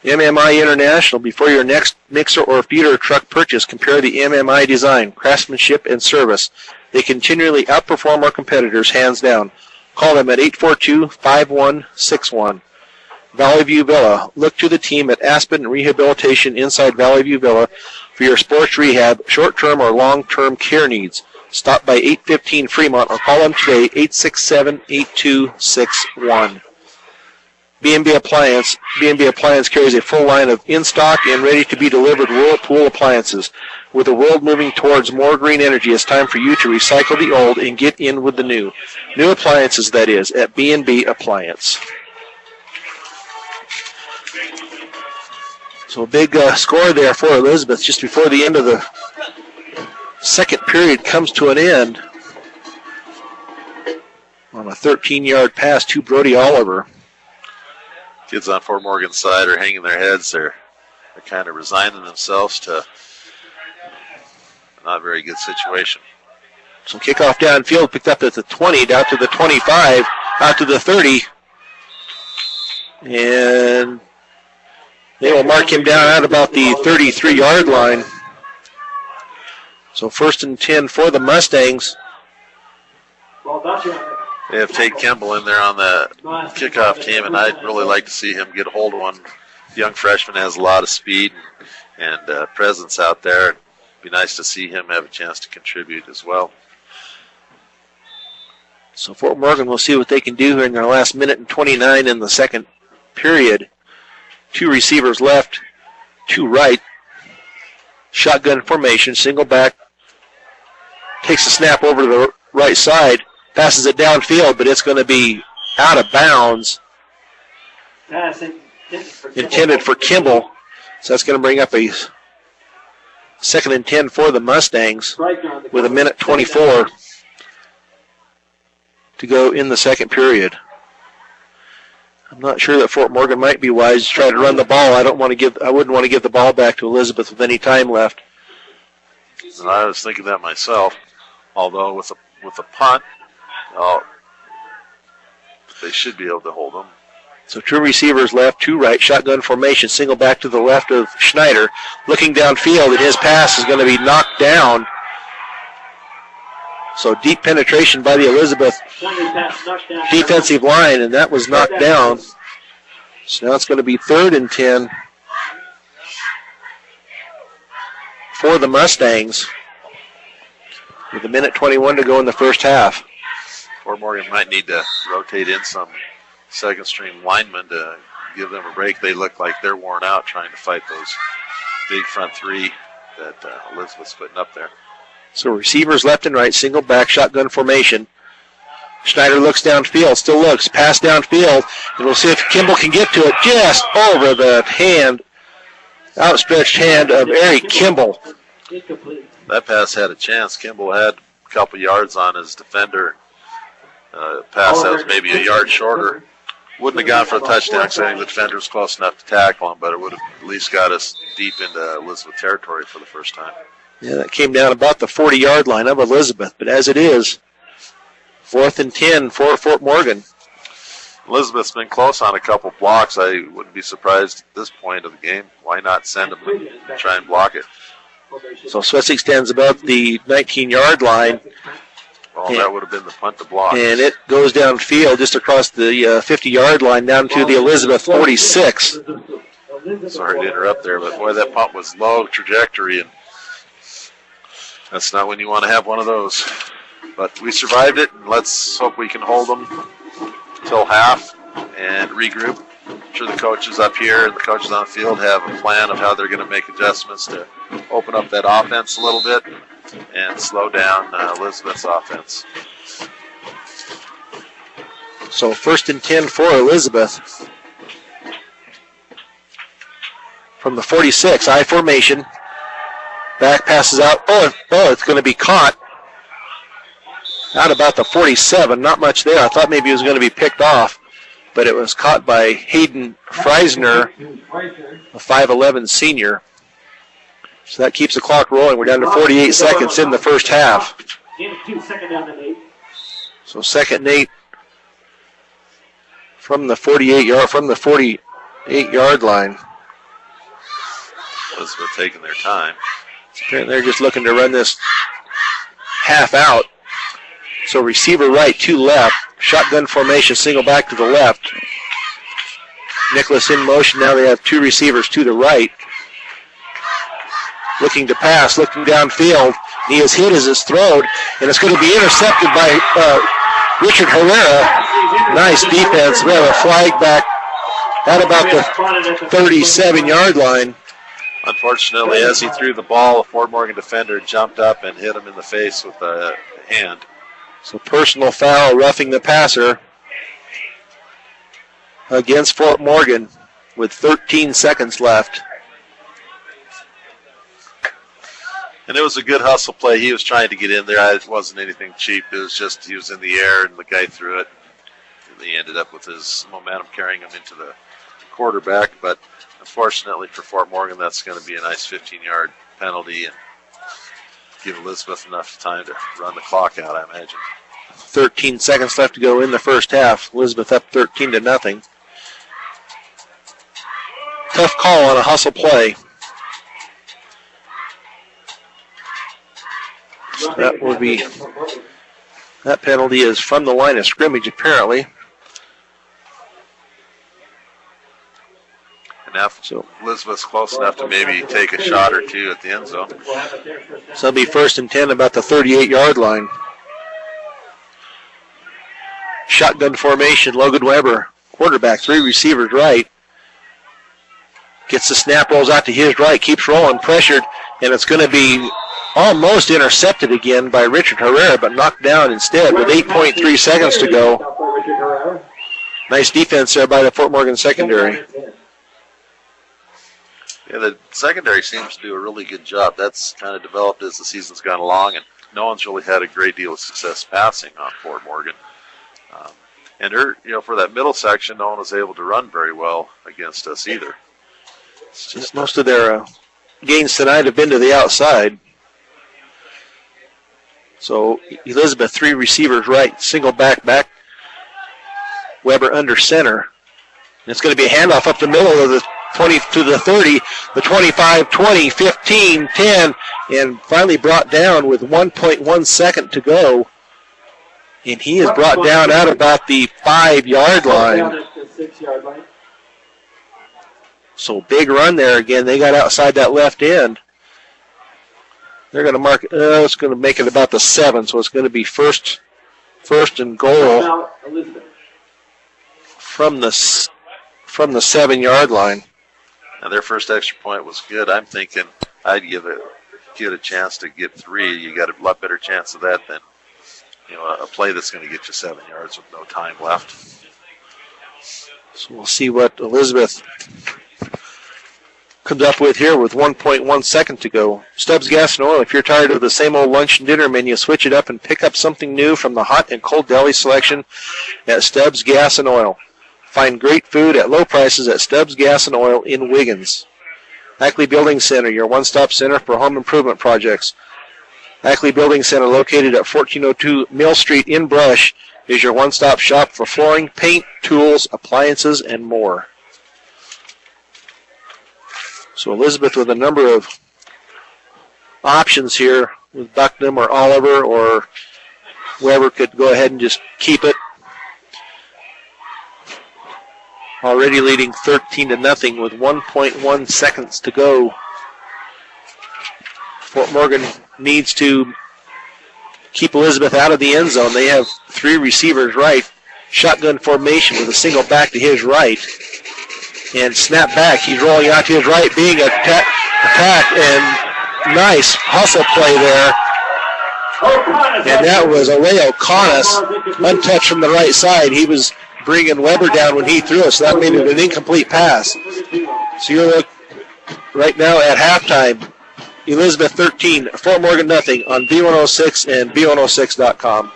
MMI International. Before your next mixer or feeder truck purchase, compare the MMI design, craftsmanship, and service. They continually outperform our competitors, hands down. Call them at 842-5161. Valley View Villa. Look to the team at Aspen Rehabilitation inside Valley View Villa for your sports rehab, short-term or long-term care needs. Stop by 815 Fremont or call them today, 867-8261. B&B Appliance. B&B Appliance carries a full line of in-stock and ready-to-be-delivered Whirlpool appliances. With the world moving towards more green energy, it's time for you to recycle the old and get in with the new. New appliances, that is, at B&B Appliance. So a big score there for Elizabeth just before the end of the second period comes to an end on a 13-yard pass to Brody Oliver. Kids on Fort Morgan's side are hanging their heads. They're kind of resigning themselves to a not very good situation. So kickoff downfield, picked up at the 20, down to the 25, out to the 30. And they will mark him down at about the 33-yard line. So 1st and 10 for the Mustangs. They have Tate Kimball in there on the kickoff team, and I'd really like to see him get a hold of one. The young freshman has a lot of speed and presence out there. It'd be nice to see him have a chance to contribute as well. So Fort Morgan will see what they can do here in their last minute and 29 in the second period. 2 receivers left, 2 right. Shotgun formation, single back. Takes the snap over to the right side. Passes it downfield, but it's going to be out of bounds. Pass intended for Kimball. So that's going to bring up a 2nd and 10 for the Mustangs with 1:24 to go in the second period. I'm not sure that Fort Morgan might be wise to try to run the ball. I wouldn't want to give the ball back to Elizabeth with any time left. And I was thinking that myself. Although with a punt, they should be able to hold them. So 2 receivers left, 2 right, shotgun formation, single back to the left of Schneider. Looking downfield, and his pass is going to be knocked down. So deep penetration by the Elizabeth defensive line, and that was knocked down. So now it's going to be 3rd and 10 for the Mustangs with 1:21 to go in the first half. Fort Morgan might need to rotate in some second-string linemen to give them a break. They look like they're worn out trying to fight those big front 3 that Elizabeth's putting up there. So receivers left and right, single back, shotgun formation. Schneider looks downfield, still looks, pass downfield, and we'll see if Kimball can get to it just over the outstretched hand of Eric Kimball. That pass had a chance. Kimball had a couple yards on his defender. Pass that was maybe a yard shorter. Wouldn't have gone for a touchdown because I think the defender was close enough to tackle him, but it would have at least got us deep into Elizabeth territory for the first time. Yeah, that came down about the 40-yard line of Elizabeth, but as it is, 4th and 10 for Fort Morgan. Elizabeth's been close on a couple blocks. I wouldn't be surprised at this point of the game. Why not send them and try and block it? So Swessig stands about the 19-yard line. Well, that would have been the punt to block. And it goes downfield just across the 50-yard line down to the Elizabeth 46. Sorry to interrupt there, but boy, that punt was low trajectory, and that's not when you want to have one of those. But we survived it, and let's hope we can hold them till half and regroup. I'm sure the coaches up here and the coaches on the field have a plan of how they're going to make adjustments to open up that offense a little bit and slow down Elizabeth's offense. So 1st and 10 for Elizabeth. From the 46, I formation. Back passes out. Oh, it's going to be caught. Out about the 47. Not much there. I thought maybe it was going to be picked off, but it was caught by Hayden Freisner, a 5'11 senior. So that keeps the clock rolling. We're down to 48 seconds in the first half. So 2nd and 8 from the 48-yard line. Elizabeth taking their time. Apparently they're just looking to run this half out. So receiver right, 2 left. Shotgun formation, single back to the left. Nicholas in motion. Now they have 2 receivers to the right. Looking to pass, looking downfield. He is hit as it's thrown, and it's going to be intercepted by Richard Herrera. Nice defense. We have a flag back at about the 37-yard line. Unfortunately, as he threw the ball, a Fort Morgan defender jumped up and hit him in the face with a hand. So personal foul, roughing the passer against Fort Morgan with 13 seconds left. And it was a good hustle play. He was trying to get in there. It wasn't anything cheap. It was just he was in the air and the guy threw it. And he ended up with his momentum carrying him into the quarterback. But unfortunately for Fort Morgan, that's going to be a nice 15-yard penalty and give Elizabeth enough time to run the clock out, I imagine. 13 seconds left to go in the first half. Elizabeth up 13-0. Tough call on a hustle play. So that penalty is from the line of scrimmage, apparently. And now Elizabeth's close enough to maybe take a shot or two at the end zone. So it'll be 1st and 10 about the 38-yard line. Shotgun formation, Logan Weber, quarterback, 3 receivers right. Gets the snap, rolls out to his right, keeps rolling, pressured, and it's going to be almost intercepted again by Richard Herrera, but knocked down instead with 8.3 seconds to go. Nice defense there by the Fort Morgan secondary. Yeah, the secondary seems to do a really good job. That's kind of developed as the season's gone along, and no one's really had a great deal of success passing on Fort Morgan. And for that middle section, no one was able to run very well against us either. It's just most of their gains tonight have been to the outside. So Elizabeth, 3 receivers right, single back. Weber under center. And it's going to be a handoff up the middle of the 20 to the 30, the 25, 20, 15, 10, and finally brought down with 1.1 second to go. And he is brought down at about the 5-yard line. So big run there again. They got outside that left end. They're going to mark it. It's going to make it about the 7, so it's going to be first and goal from the 7-yard line. Now their first extra point was good. I'm thinking I'd give it a chance to get 3. You got a lot better chance of that than a play that's going to get you 7 yards with no time left. So we'll see what Elizabeth comes up with here with 1.1 second to go. Stubbs Gas and Oil. If you're tired of the same old lunch and dinner menu, switch it up and pick up something new from the hot and cold deli selection at Stubbs Gas and Oil. Find great food at low prices at Stubbs Gas and Oil in Wiggins. Ackley Building Center, your one-stop center for home improvement projects. Ackley Building Center, located at 1402 Mill Street in Brush, is your one-stop shop for flooring, paint, tools, appliances, and more. So Elizabeth with a number of options here with Bucknam or Oliver or whoever could go ahead and just keep it. Already leading 13-0 with 1.1 seconds to go. Fort Morgan needs to keep Elizabeth out of the end zone. They have 3 receivers right. Shotgun formation with a single back to his right. And snap back. He's rolling out to his right, being attacked, and nice hustle play there. And that was Areo Canas, untouched from the right side. He was bringing Weber down when he threw it, so that made it an incomplete pass. So you're looking right now at halftime. Elizabeth 13, Fort Morgan nothing on B106 and B106.com.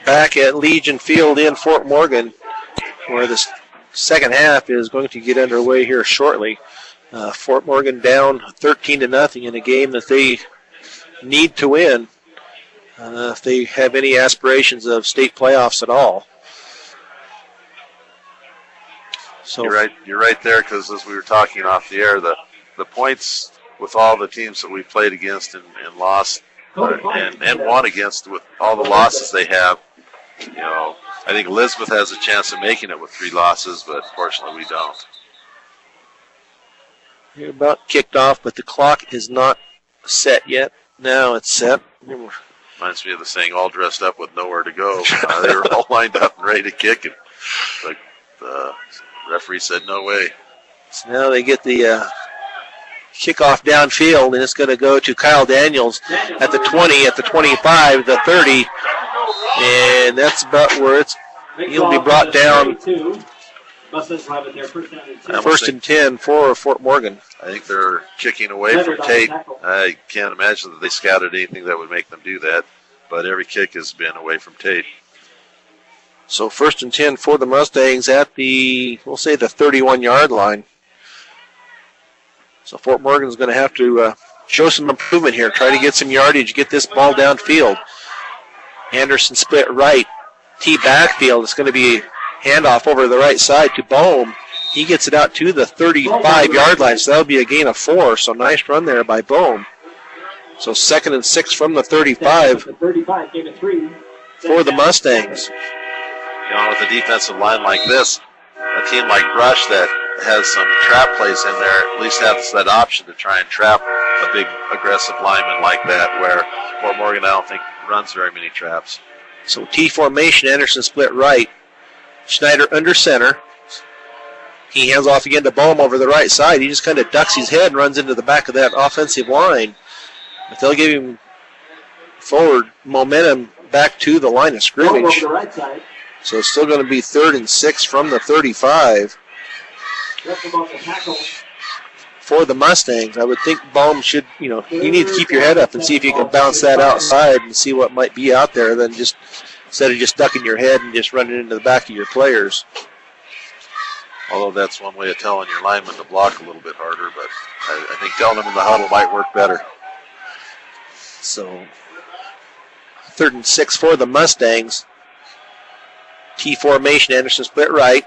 Back at Legion Field in Fort Morgan, where this second half is going to get underway here shortly. Fort Morgan down 13-0 in a game that they need to win if they have any aspirations of state playoffs at all. So You're right there, because as we were talking off the air, the points with all the teams that we've played against and lost and won against with all the losses they have, I think Elizabeth has a chance of making it with 3 losses, but fortunately we don't. You're about kicked off, but the clock is not set yet. Now it's set. Reminds me of the saying, all dressed up with nowhere to go. They were all lined up and ready to kick, and the referee said, no way. So now they get the kickoff downfield, and it's going to go to Kyle Daniels at the 20, at the 25, the 30, and that's about where he'll be brought down. First and 10 for Fort Morgan. I think they're kicking away from Tate. I can't imagine that they scouted anything that would make them do that, but every kick has been away from Tate. So first and 10 for the Mustangs at we'll say the 31-yard line. So Fort Morgan's going to have to show some improvement here, try to get some yardage, get this ball downfield. Anderson split right, T backfield. It's going to be handoff over the right side to Bohm. He gets it out to the 35-yard line, so that'll be a gain of 4. So nice run there by Bohm. So 2nd and 6 from the 35 for the Mustangs. With a defensive line like this, a team like Brush that has some trap plays in there, at least has that option to try and trap a big aggressive lineman like that, where Fort Morgan, I don't think, runs very many traps. So T formation, Anderson split right. Schneider under center. He hands off again to Bohm over the right side. He just kind of ducks his head and runs into the back of that offensive line. But they'll give him forward momentum back to the line of scrimmage. So it's still going to be 3rd and 6 from the 35 Ref about the tackle. for the Mustangs. I would think Baum should, you need to keep your head up and see if you can bounce that outside and see what might be out there than just instead of just ducking your head and just running into the back of your players. Although that's one way of telling your linemen to block a little bit harder, but I think telling them in the huddle might work better. So 3rd and 6 for the Mustangs. T formation, Anderson split right.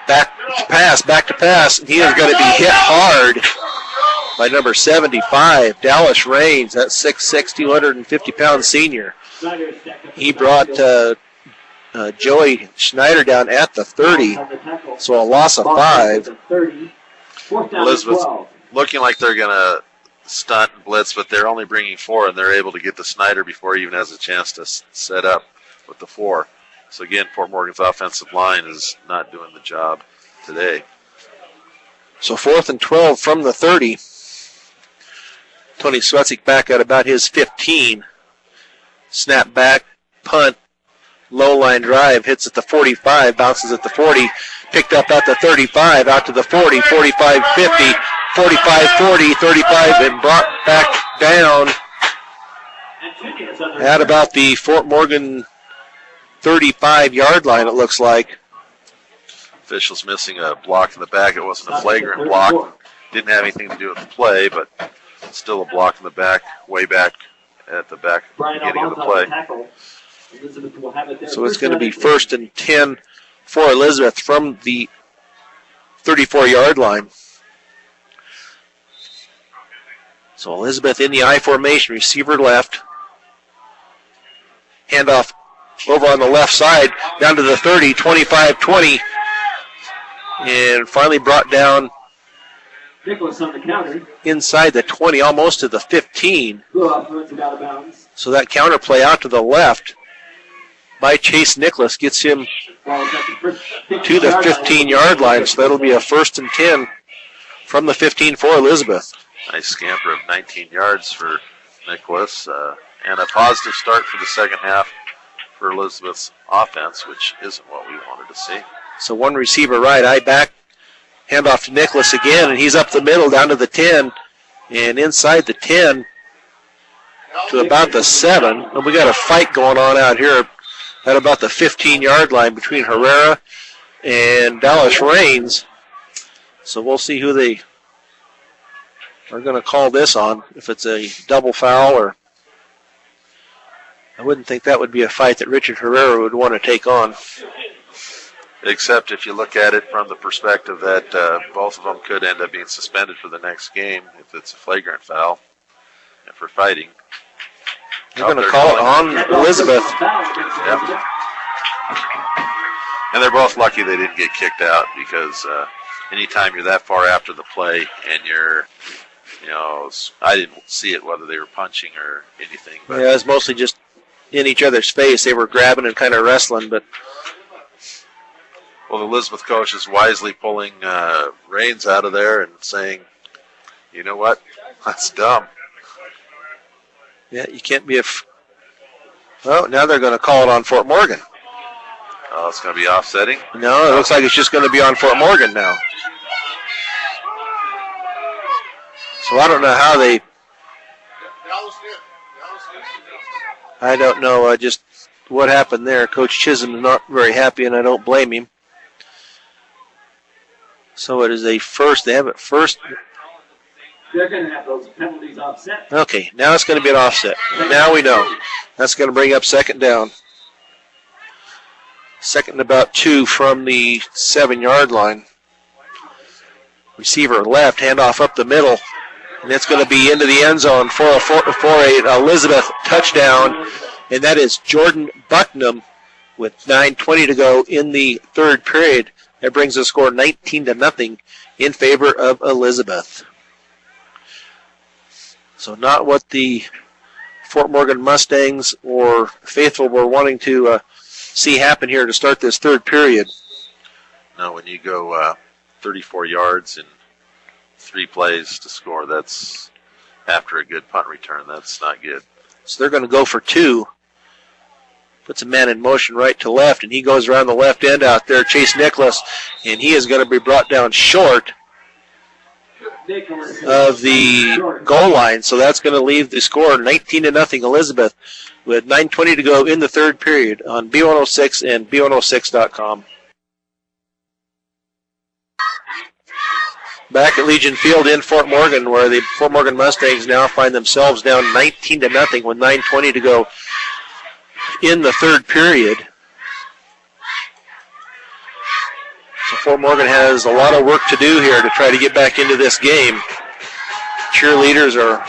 Back to pass. He is going to be hit hard by number 75, Dallas Raines. That's 6'6", 250-pound senior. He brought Joey Schneider down at the 30, so a loss of 5. Elizabeth looking like they're going to stunt and blitz, but they're only bringing 4, and they're able to get to Snyder before he even has a chance to set up with the 4. So again, Fort Morgan's offensive line is not doing the job today. So 4th and 12 from the 30. Tony Swetzik back at about his 15. Snap back, punt, low line drive, hits at the 45, bounces at the 40, picked up at the 35, out to the 40, 45, 50, 45, 40, 35, and brought back down at about the Fort Morgan 35-yard line, it looks like. Officials missing a block in the back. It wasn't a flagrant block. Didn't have anything to do with the play, but still a block in the back, way back at the back beginning of the play. So it's going to be 1st and 10 for Elizabeth from the 34-yard line. So Elizabeth in the I formation, receiver left. Handoff over on the left side, down to the 30, 25, 20. And finally brought down Nicholas on the counter. Inside the 20, almost to the 15. So that counter play out to the left by Chase Nicholas gets him to the 15-yard line. So that'll be a 1st and 10 from the 15 for Elizabeth. Nice scamper of 19 yards for Nicholas. And a positive start for the second half for Elizabeth's offense, which isn't what we wanted to see. So one receiver right, eye back, handoff to Nicholas again, and he's up the middle down to the 10, and inside the 10 to about the 7. And we got a fight going on out here at about the 15-yard line between Herrera and Dallas Raines. So we'll see who they are going to call this on, if it's a double foul or... I wouldn't think that would be a fight that Richard Herrera would want to take on. Except if you look at it from the perspective that both of them could end up being suspended for the next game if it's a flagrant foul and for fighting. They're going to call it on Elizabeth. Yep. And they're both lucky they didn't get kicked out because anytime you're that far after the play and you're, I didn't see it whether they were punching or anything. But yeah, it was mostly just in each other's face. They were grabbing and kind of wrestling, but... Well, the Elizabeth coach is wisely pulling Raines out of there and saying, you know what, that's dumb. Yeah, you can't be Well, now they're going to call it on Fort Morgan. Oh, it's going to be offsetting? No, it looks like it's just going to be on Fort Morgan now. So I don't know how they... I don't know just what happened there. Coach Chisholm is not very happy, and I don't blame him. So it is a first. They have it first. They're going to have those penalties offset. Okay, now it's going to be an offset. Now we know. That's going to bring up 2nd down. 2nd and about 2 from the 7-yard line. Receiver left, handoff up the middle. And it's going to be into the end zone for a Elizabeth touchdown. And that is Jordan Bucknam with 9:20 to go in the 3rd period. That brings the score 19-0 in favor of Elizabeth. So not what the Fort Morgan Mustangs or Faithful were wanting to see happen here to start this 3rd period. No, when you go 34 yards in 3 plays to score, that's after a good punt return. That's not good. So they're going to go for 2 puts a man in motion right to left, and he goes around the left end out there, Chase Nicholas, and he is going to be brought down short of the goal line. So that's going to leave the score 19-0 Elizabeth with 9:20 to go in the third period on B106 and B106.com. Back at Legion Field in Fort Morgan, where the Fort Morgan Mustangs now find themselves down 19-0 with 9:20 to go in the third period. So Fort Morgan has a lot of work to do here to try to get back into this game. Cheerleaders are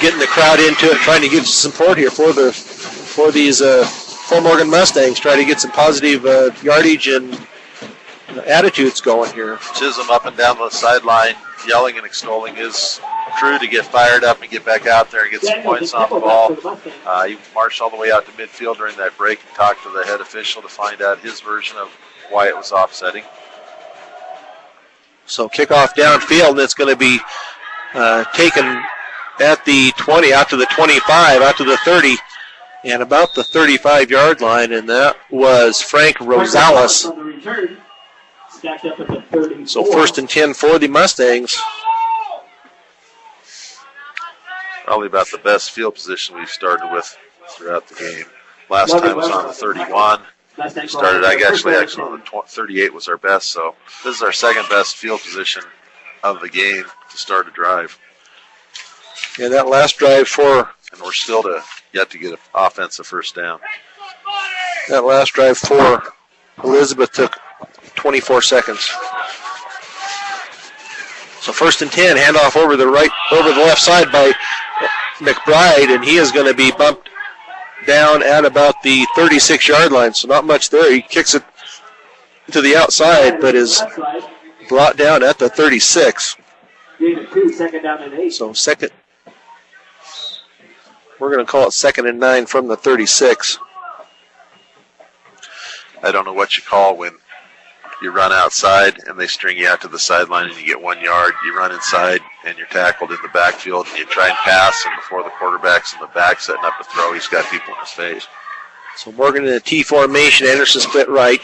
getting the crowd into it, trying to give some support here for these Fort Morgan Mustangs, try to get some positive yardage and attitudes going here. Chisholm up and down the sideline, yelling and extolling his crew to get fired up and get back out there and get some points on the ball. He marched all the way out to midfield during that break and talked to the head official to find out his version of why it was offsetting. So kickoff downfield, and it's going to be taken at the 20, out to the 25, out to the 30, and about the 35-yard line, and that was Frank Rosales. So 1st and 10 for the Mustangs. Probably about the best field position we've started with throughout the game. Last time was on the 31. We started actually on the 38 was our best, so this is our second best field position of the game to start a drive. Yeah, that last drive for... And we're still yet to get an offensive first down. That last drive for Elizabeth took 24 seconds. So 1st and 10, handoff over the left side by McBride, and he is going to be bumped down at about the 36-yard line, so not much there. He kicks it to the outside, but is brought down at the 36. So we're going to call it 2nd and 9 from the 36. I don't know what you call when you run outside and they string you out to the sideline and you get 1 yard. You run inside and you're tackled in the backfield and you try and pass, and before the quarterback's in the back setting up a throw, he's got people in his face. So Morgan in a T formation, Anderson split right.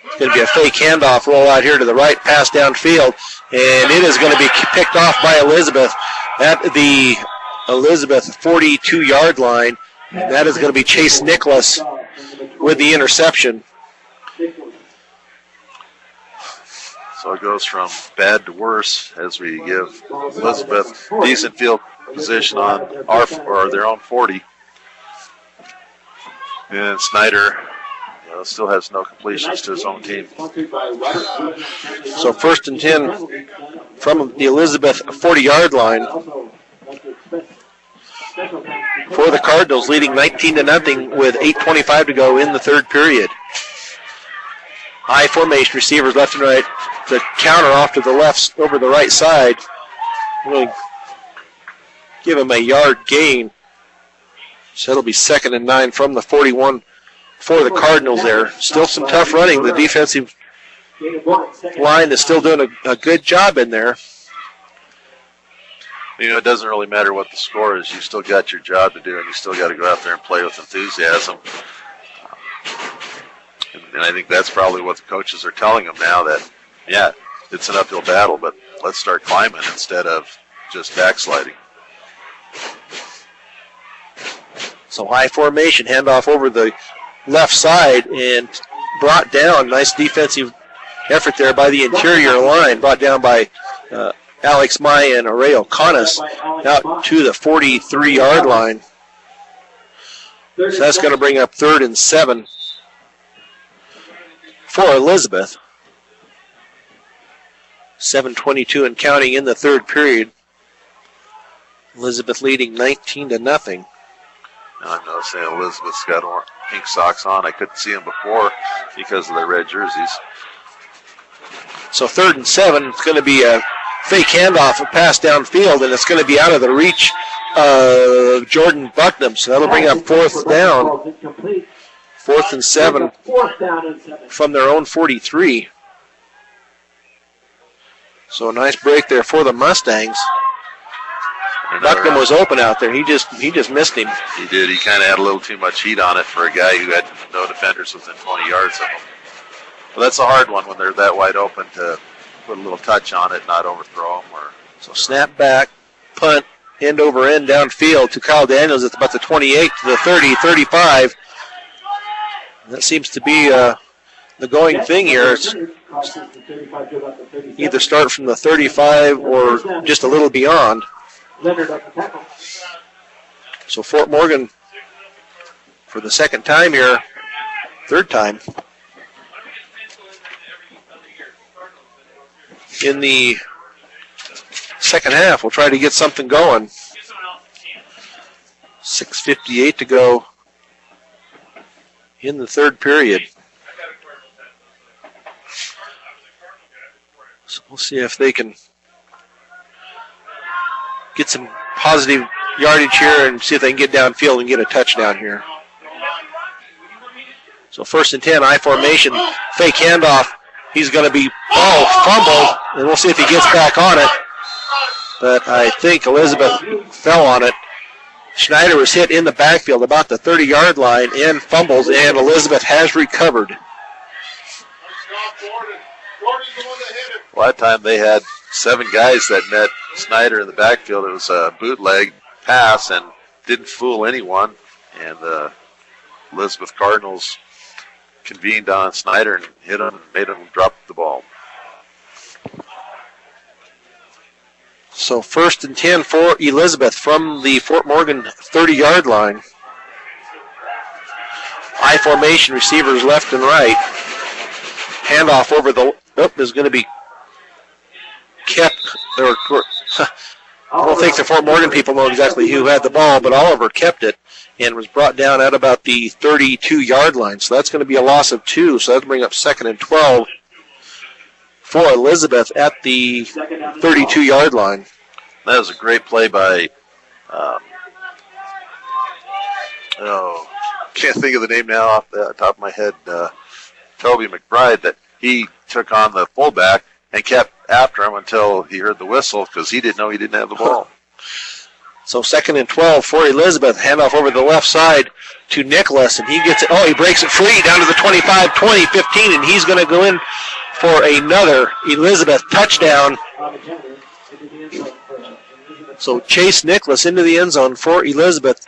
It's going to be a fake handoff roll out here to the right, pass downfield, and it is going to be picked off by Elizabeth at the Elizabeth 42-yard line, and that is going to be Chase Nicholas with the interception. So it goes from bad to worse as we give Elizabeth decent field position on their own 40. And Snyder still has no completions to his own team. So 1st and 10 from the Elizabeth 40-yard line for the Cardinals, leading 19-0 with 8:25 to go in the third period. High formation, receivers left and right. The counter off to the left, over the right side. We'll give him a yard gain. So it'll be 2nd and 9 from the 41 for the Cardinals there. Still some tough running. The defensive line is still doing a good job in there. It doesn't really matter what the score is. You still got your job to do, and you still got to go out there and play with enthusiasm. And I think that's probably what the coaches are telling them now, that, yeah, it's an uphill battle, but let's start climbing instead of just backsliding. So high formation, handoff over the left side and brought down. Nice defensive effort there by the interior line, brought down by Alex Maya and Areo Canas out to the 43-yard line. So that's going to bring up 3rd and 7 for Elizabeth. 7:22 and counting in the third period. Elizabeth leading 19-0. Now I'm noticing Elizabeth's got pink socks on. I couldn't see them before because of their red jerseys. So 3rd and 7. It's going to be a fake handoff, a pass downfield, and it's going to be out of the reach of Jordan Bucknam. So that'll bring up 4th down. 4th and 7 from their own 43. So a nice break there for the Mustangs. Bucknam was open out there. He just missed him. He did. He kind of had a little too much heat on it for a guy who had no defenders within 20 yards of him. Well, that's a hard one when they're that wide open to put a little touch on it, not overthrow them. So snap back, punt, end over end downfield to Kyle Daniels at about the 28 to the 30, 35. That seems to be the going thing here. It's either start from the 35 or just a little beyond. So Fort Morgan, for the second time here, third time, in the second half, we'll try to get something going. 6:58 to go in the third period. So we'll see if they can get some positive yardage here and see if they can get downfield and get a touchdown here. So 1st and 10, I formation, fake handoff. He's going to be, fumbled, and we'll see if he gets back on it. But I think Elizabeth fell on it. Schneider was hit in the backfield about the 30-yard line and fumbles, and Elizabeth has recovered. Well, that time they had 7 guys that met Snyder in the backfield. It was a bootleg pass and didn't fool anyone. And Elizabeth Cardinals convened on Snyder and hit him and made him drop the ball. So 1st and 10 for Elizabeth from the Fort Morgan 30-yard line. I formation, receivers left and right. Handoff over the is going to be kept. I don't think the Fort Morgan people know exactly who had the ball, but Oliver kept it and was brought down at about the 32-yard line. So that's going to be a loss of 2. So that'll bring up 2nd and 12 for Elizabeth at the 32-yard line. That was a great play by, can't think of the name now off the top of my head, Toby McBride, that he took on the fullback and kept after him until he heard the whistle because he didn't know he didn't have the ball. So 2nd and 12 for Elizabeth. Handoff over the left side to Nicholas, and he gets it. He breaks it free down to the 25, 20, 15, and he's going to go in for another Elizabeth touchdown. So Chase Nicholas into the end zone for Elizabeth.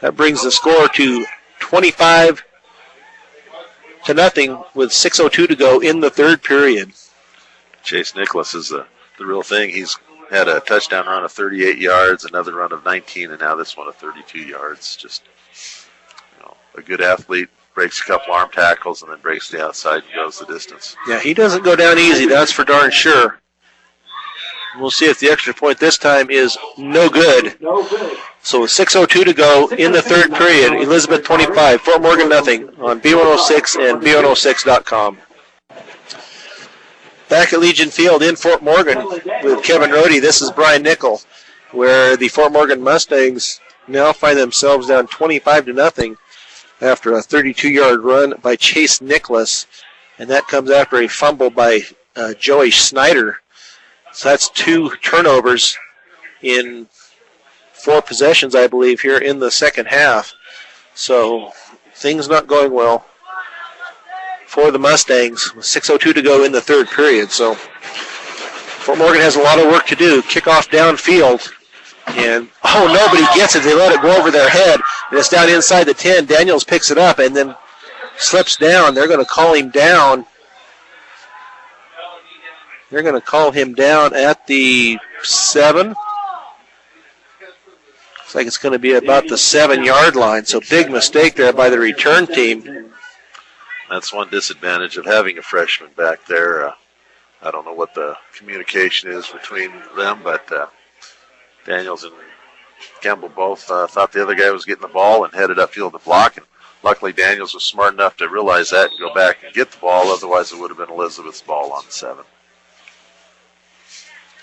That brings the score to 25-0 with 6:02 to go in the third period. Chase Nicholas is the real thing. He's had a touchdown run of 38 yards, another run of 19, and now this one of 32 yards. Just a good athlete. Breaks a couple arm tackles and then breaks the outside and goes the distance. Yeah, he doesn't go down easy, that's for darn sure. We'll see if the extra point this time is no good. So 6:02 to go in the third period. Elizabeth 25, Fort Morgan nothing on B106 and B106.com. Back at Legion Field in Fort Morgan with Kevin Rohde. This is Brian Nickel, where the Fort Morgan Mustangs now find themselves down 25-0 after a 32-yard run by Chase Nicholas, and that comes after a fumble by Joey Snyder. So that's 2 turnovers in 4 possessions, I believe, here in the second half. So things not going well for the Mustangs with 6:02 to go in the third period. So Fort Morgan has a lot of work to do. Kickoff downfield. And, nobody gets it. They let it go over their head. And it's down inside the 10. Daniels picks it up and then slips down. They're going to call him down. They're going to call him down at the 7. Looks like it's going to be about the 7-yard line. So big mistake there by the return team. That's one disadvantage of having a freshman back there. I don't know what the communication is between them, but Daniels and Campbell both thought the other guy was getting the ball and headed upfield to block. And luckily Daniels was smart enough to realize that and go back and get the ball. Otherwise it would have been Elizabeth's ball on the 7.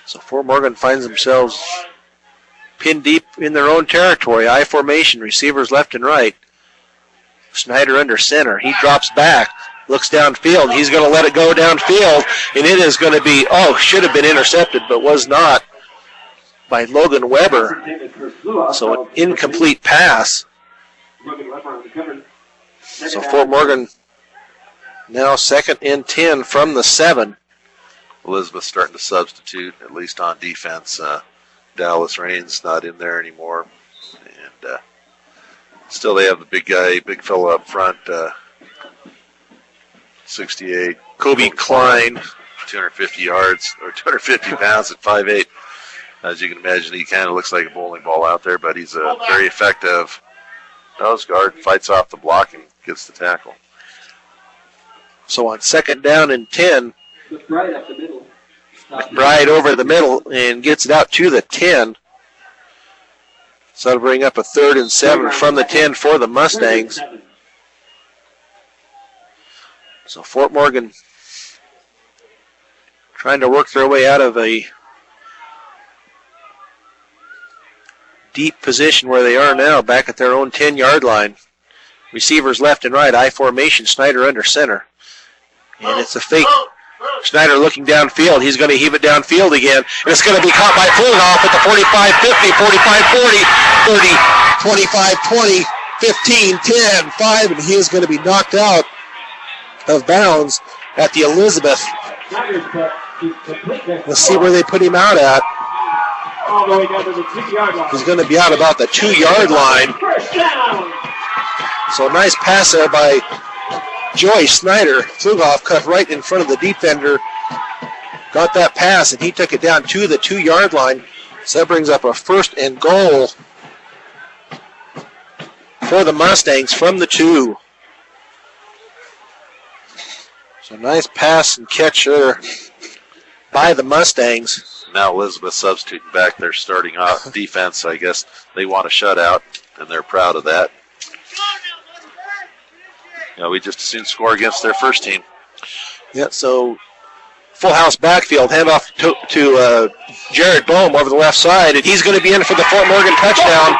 So Fort Morgan finds themselves pinned deep in their own territory. I formation, receivers left and right. Snyder under center. He drops back, looks downfield. He's going to let it go downfield, and it is going to be, should have been intercepted, but was not, by Logan Weber. So an incomplete pass. So Fort Morgan now 2nd and 10 from the 7. Elizabeth starting to substitute, at least on defense. Dallas Raines not in there anymore. And still they have the big guy, big fellow up front, 68. Kobe Klein. 250 yards, or 250 pounds at 5'8". As you can imagine, he kind of looks like a bowling ball out there, but he's a very effective nose guard, fights off the block and gets the tackle. So on 2nd down and 10, McBride over the middle and gets it out to the 10. So that'll bring up a 3rd and 7 from the 10 for the Mustangs. So Fort Morgan trying to work their way out of a deep position where they are now, back at their own 10-yard line. Receivers left and right, I formation, Snyder under center. And it's a fake. Snyder looking downfield. He's going to heave it downfield again. And it's going to be caught by Fluhoff at the 45-50, 45-40, 30, 25-20, 15, 10, 5, and he is going to be knocked out of bounds at the Elizabeth. Let's see where they put him out at. All the way down to the 2-yard line. He's going to be out about the 2-yard line. First down. So a nice pass there by Joyce Snyder. Fluhoff cut right in front of the defender. Got that pass, and he took it down to the 2-yard line. So that brings up a 1st and goal for the Mustangs from the 2. So nice pass and catch there by the Mustangs. Now Elizabeth substituting back their starting off defense. I guess they want a shutout, and they're proud of that. We just as soon score against their first team. Yeah, so full house backfield, handoff to Jared Bohm over the left side, and he's going to be in for the Fort Morgan touchdown.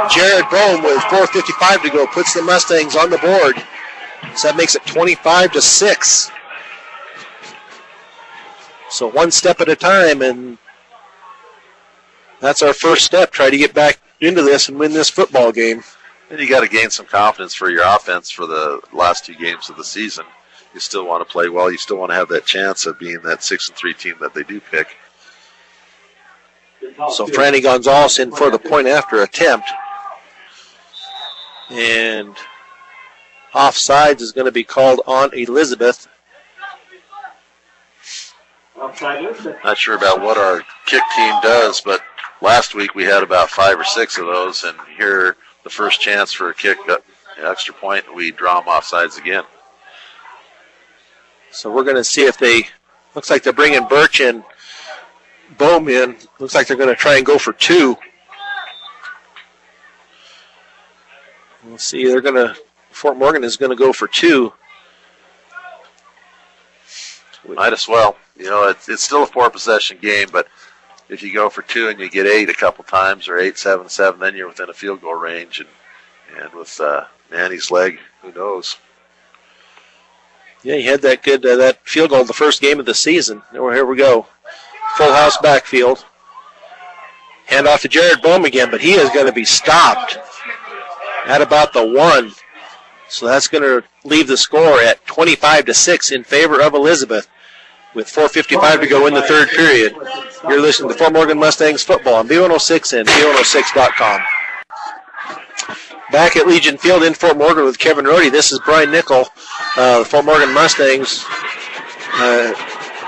Jared Bohm with 4:55 to go puts the Mustangs on the board. So that makes it 25-6. So one step at a time, and that's our first step. Try to get back into this and win this football game. And you got to gain some confidence for your offense for the last 2 games of the season. You still want to play well. You still want to have that chance of being that 6-3 team that they do pick. So Franny Gonzalez in for the point after attempt. And offsides is going to be called on Elizabeth. Not sure about what our kick team does, but last week we had about 5 or 6 of those, and here the first chance for a kick, extra point, we draw them offsides again. So we're going to see if they, looks like they're bringing Birch and Bohm in. Looks like they're going to try and go for 2. We'll see, Fort Morgan is going to go for 2. Might as well. It's still a 4-possession game, but if you go for 2 and you get 8 a couple times, or 8-7-7, then you're within a field goal range. And with Manny's leg, who knows? Yeah, he had that good that field goal the first game of the season. Here we go. Full house backfield. Hand off to Jared Bohm again, but he is going to be stopped at about the 1. So that's going to leave the score at 25-6 in favor of Elizabeth, with 4:55 to go in the third period. You're listening to Fort Morgan Mustangs football on B106 and B106.com. Back at Legion Field in Fort Morgan with Kevin Rohde. This is Brian Nickel. The Fort Morgan Mustangs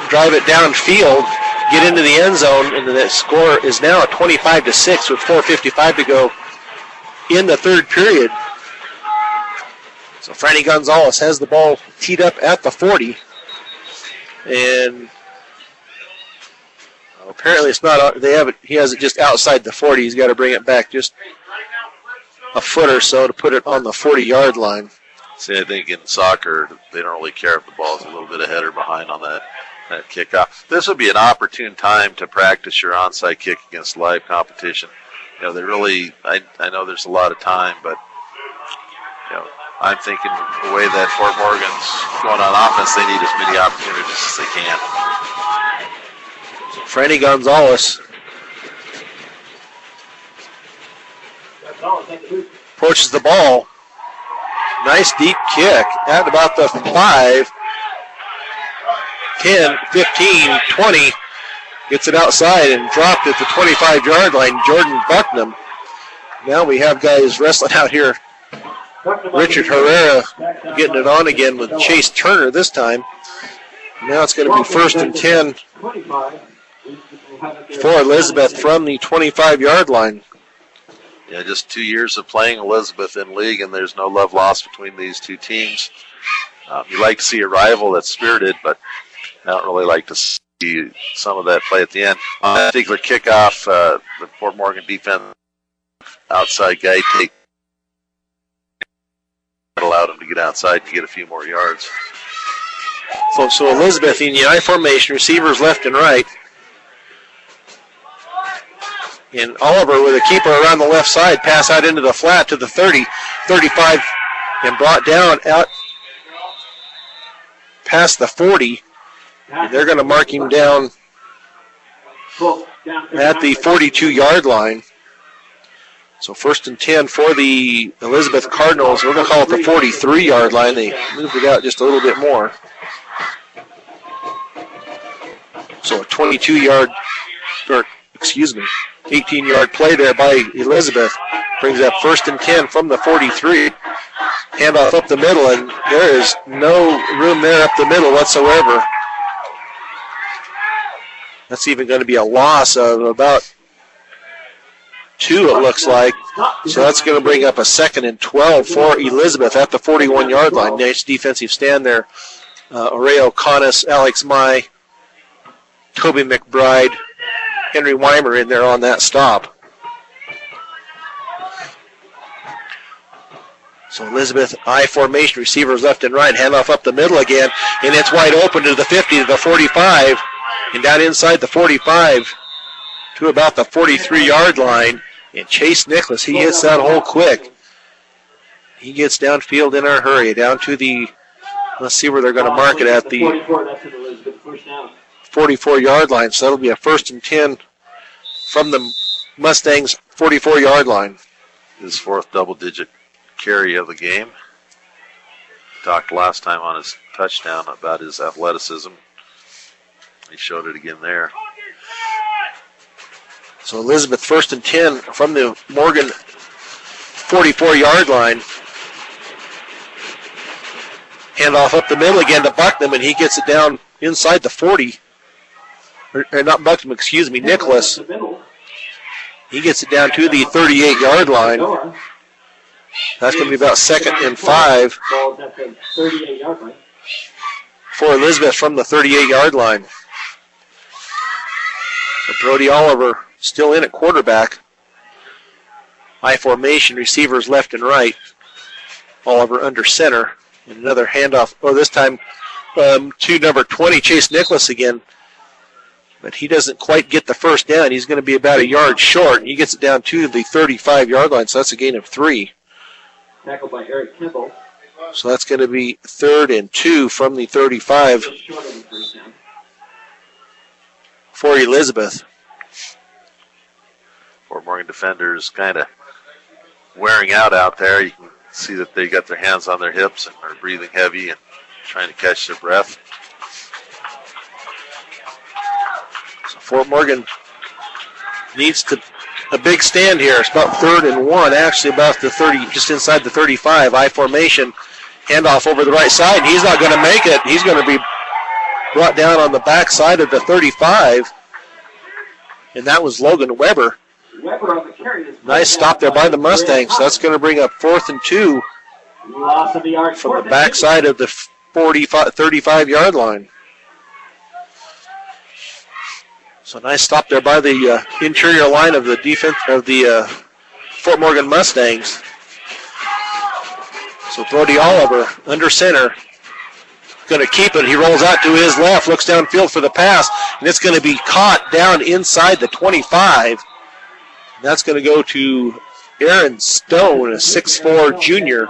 drive it downfield, get into the end zone, and the score is now at 25-6 with 4:55 to go in the third period. So Franny Gonzalez has the ball teed up at the 40. And apparently it's not, he has it just outside the 40. He's got to bring it back just a foot or so to put it on the 40-yard line. See, I think in soccer, they don't really care if the ball is a little bit ahead or behind on that kickoff. This would be an opportune time to practice your onside kick against live competition. They really, I know there's a lot of time, but, I'm thinking the way that Fort Morgan's going on offense, they need as many opportunities as they can. Franny Gonzalez approaches the ball. Nice deep kick at about the 5, 10, 15, 20. Gets it outside and dropped at the 25-yard line. Jordan Bucknam. Now we have guys wrestling out here. Richard Herrera getting it on again with Chase Turner this time. Now it's going to be 1st and 10 for Elizabeth from the 25-yard line. Yeah, just 2 years of playing Elizabeth in league, and there's no love lost between these two teams. You like to see a rival that's spirited, but I don't really like to see some of that play at the end. On that particular kickoff, the Fort Morgan defense outside guy allowed him to get outside to get a few more yards. So Elizabeth in the I formation, receivers left and right. And Oliver with a keeper around the left side, pass out into the flat to the 30, 35, and brought down out past the 40. And they're going to mark him down at the 42-yard line. So 1st and 10 for the Elizabeth Cardinals. We're going to call it the 43-yard line. They moved it out just a little bit more. So a 18-yard play there by Elizabeth. Brings up 1st and 10 from the 43. Handoff up the middle, and there is no room there up the middle whatsoever. That's even going to be a loss of about 2, it looks like. So that's going to bring up a 2nd and 12 for Elizabeth at the 41-yard line. Nice defensive stand there. Oreo Conis, Alex Mai, Toby McBride, Henry Weimer in there on that stop. So Elizabeth, I formation, receivers left and right, handoff up the middle again, and it's wide open to the 50, to the 45, and down inside the 45 to about the 43-yard line. And Chase Nicholas, he hits that hole quick. He gets downfield in a hurry, down to the, let's see where they're going to mark it at, the 44-yard line. So that'll be a 1st and 10 from the Mustangs' 44-yard line. His 4th double-digit carry of the game. Talked last time on his touchdown about his athleticism. He showed it again there. So Elizabeth 1st and 10 from the Morgan 44-yard line. Handoff up the middle again to Bucknam, and he gets it down inside the 40. Or not Bucknam, excuse me, Nicholas. He gets it down to the 38-yard line. That's going to be about 2nd and 5 for Elizabeth from the 38-yard line. So Brody Oliver still in at quarterback. I formation, receivers left and right. Oliver under center. And another handoff, this time to number 20, Chase Nicholas again. But he doesn't quite get the first down. He's going to be about a yard short. And he gets it down to the 35-yard line, so that's a gain of 3. Tackled by Eric Kimball. So that's going to be 3rd and 2 from the 35 for Elizabeth. Fort Morgan defenders kind of wearing out there. You can see that they got their hands on their hips and are breathing heavy and trying to catch their breath. So Fort Morgan needs a big stand here. It's about 3rd and 1, actually about the 30, just inside the 35. I formation, handoff over the right side, and he's not going to make it. He's going to be brought down on the back side of the 35, and that was Logan Weber. Nice stop there by the Mustangs. That's going to bring up 4th and 2 from the back side of the 35-yard line. So nice stop there by the interior line of the defense of the Fort Morgan Mustangs. So Brody Oliver under center, going to keep it. He rolls out to his left, looks downfield for the pass, and it's going to be caught down inside the 25. That's going to go to Aaron Stone, a 6'4 junior.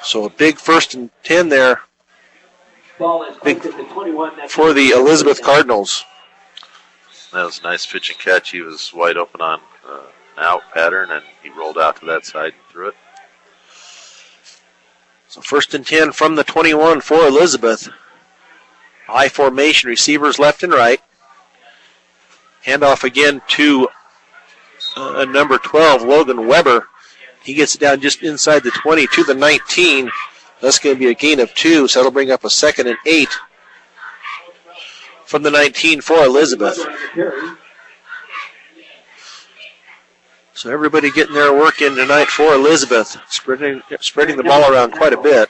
So a big 1st and 10 there. Big for the Elizabeth Cardinals. That was a nice pitch and catch. He was wide open on an out pattern, and he rolled out to that side and threw it. So 1st and 10 from the 21 for Elizabeth. High formation, receivers left and right. Handoff again to number 12, Logan Weber. He gets it down just inside the 20 to the 19. That's going to be a gain of 2, so that'll bring up a 2nd and 8 from the 19 for Elizabeth. So everybody getting their work in tonight for Elizabeth, spreading the ball around quite a bit.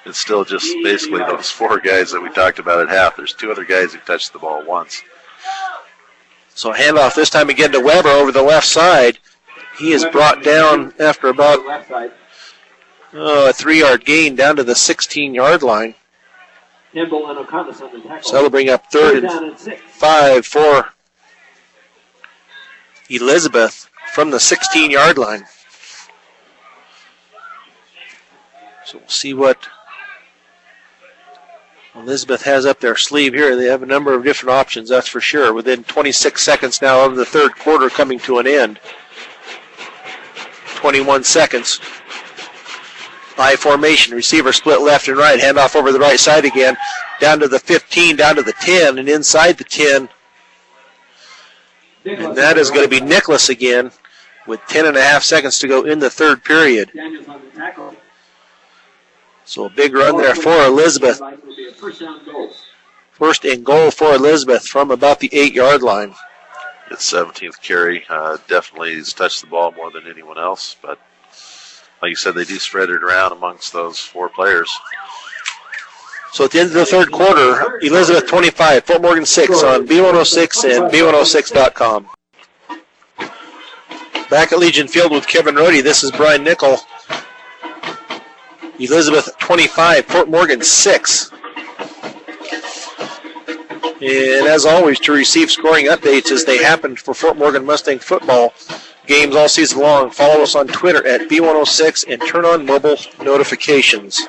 It's still just basically those 4 guys that we talked about at half. There's 2 other guys who touched the ball once. So handoff this time again to Weber over the left side. He is brought down after about a 3-yard gain down to the 16-yard line. So that'll bring up 3rd and 5 for Elizabeth from the 16-yard line. So we'll see what Elizabeth has up their sleeve here. They have a number of different options, that's for sure. Within 26 seconds now of the 3rd quarter coming to an end. 21 seconds. I formation. Receiver split left and right. Handoff over the right side again. Down to the 15, down to the 10, and inside the 10. And that is going to be Nicholas again with 10.5 seconds to go in the 3rd period. So a big run there for Elizabeth. 1st and goal for Elizabeth from about the 8-yard line. It's 17th carry. Definitely has touched the ball more than anyone else, but like you said, they do spread it around amongst those 4 players. So at the end of the 3rd quarter, Elizabeth 25, Fort Morgan 6 on B106 and B106.com. Back at Legion Field with Kevin Rohde, this is Brian Nickel. Elizabeth 25, Fort Morgan 6. And as always, to receive scoring updates as they happen for Fort Morgan Mustang football games all season long, follow us on Twitter at B106 and turn on mobile notifications.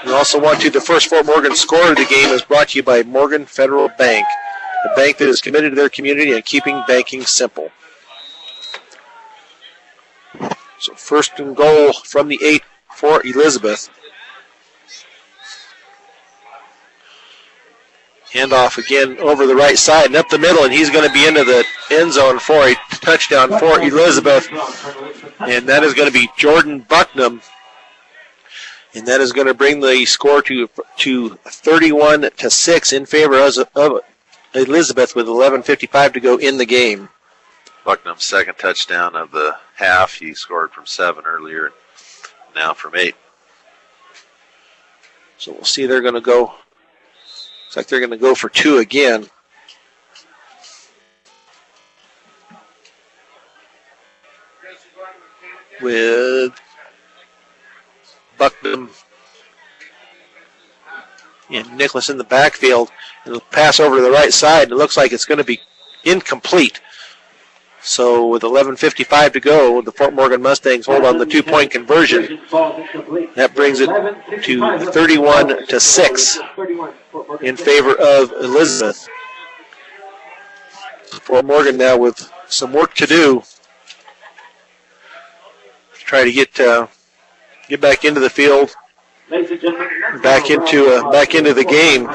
We also want to, the first Fort Morgan score of the game is brought to you by Morgan Federal Bank, a bank that is committed to their community and keeping banking simple. So 1st and goal from the 8 for Elizabeth. Handoff again over the right side and up the middle, and he's going to be into the end zone for a touchdown for Elizabeth. And that is going to be Jordan Bucknam. And that is going to bring the score to 31-6 in favor of Elizabeth with 11:55 to go in the game. Bucknam's 2nd touchdown of the half. He scored from 7 earlier, now from 8. So we'll see, they're going to go. Looks like they're going to go for 2 again. With Bucknam and Nicholas in the backfield. It'll pass over to the right side. It looks like it's going to be incomplete. So with 11:55 to go, the Fort Morgan Mustangs hold on the 2-point conversion. That brings it to 31-6 in favor of Elizabeth. Fort Morgan now with some work to do to try to get back into the field, back into the game.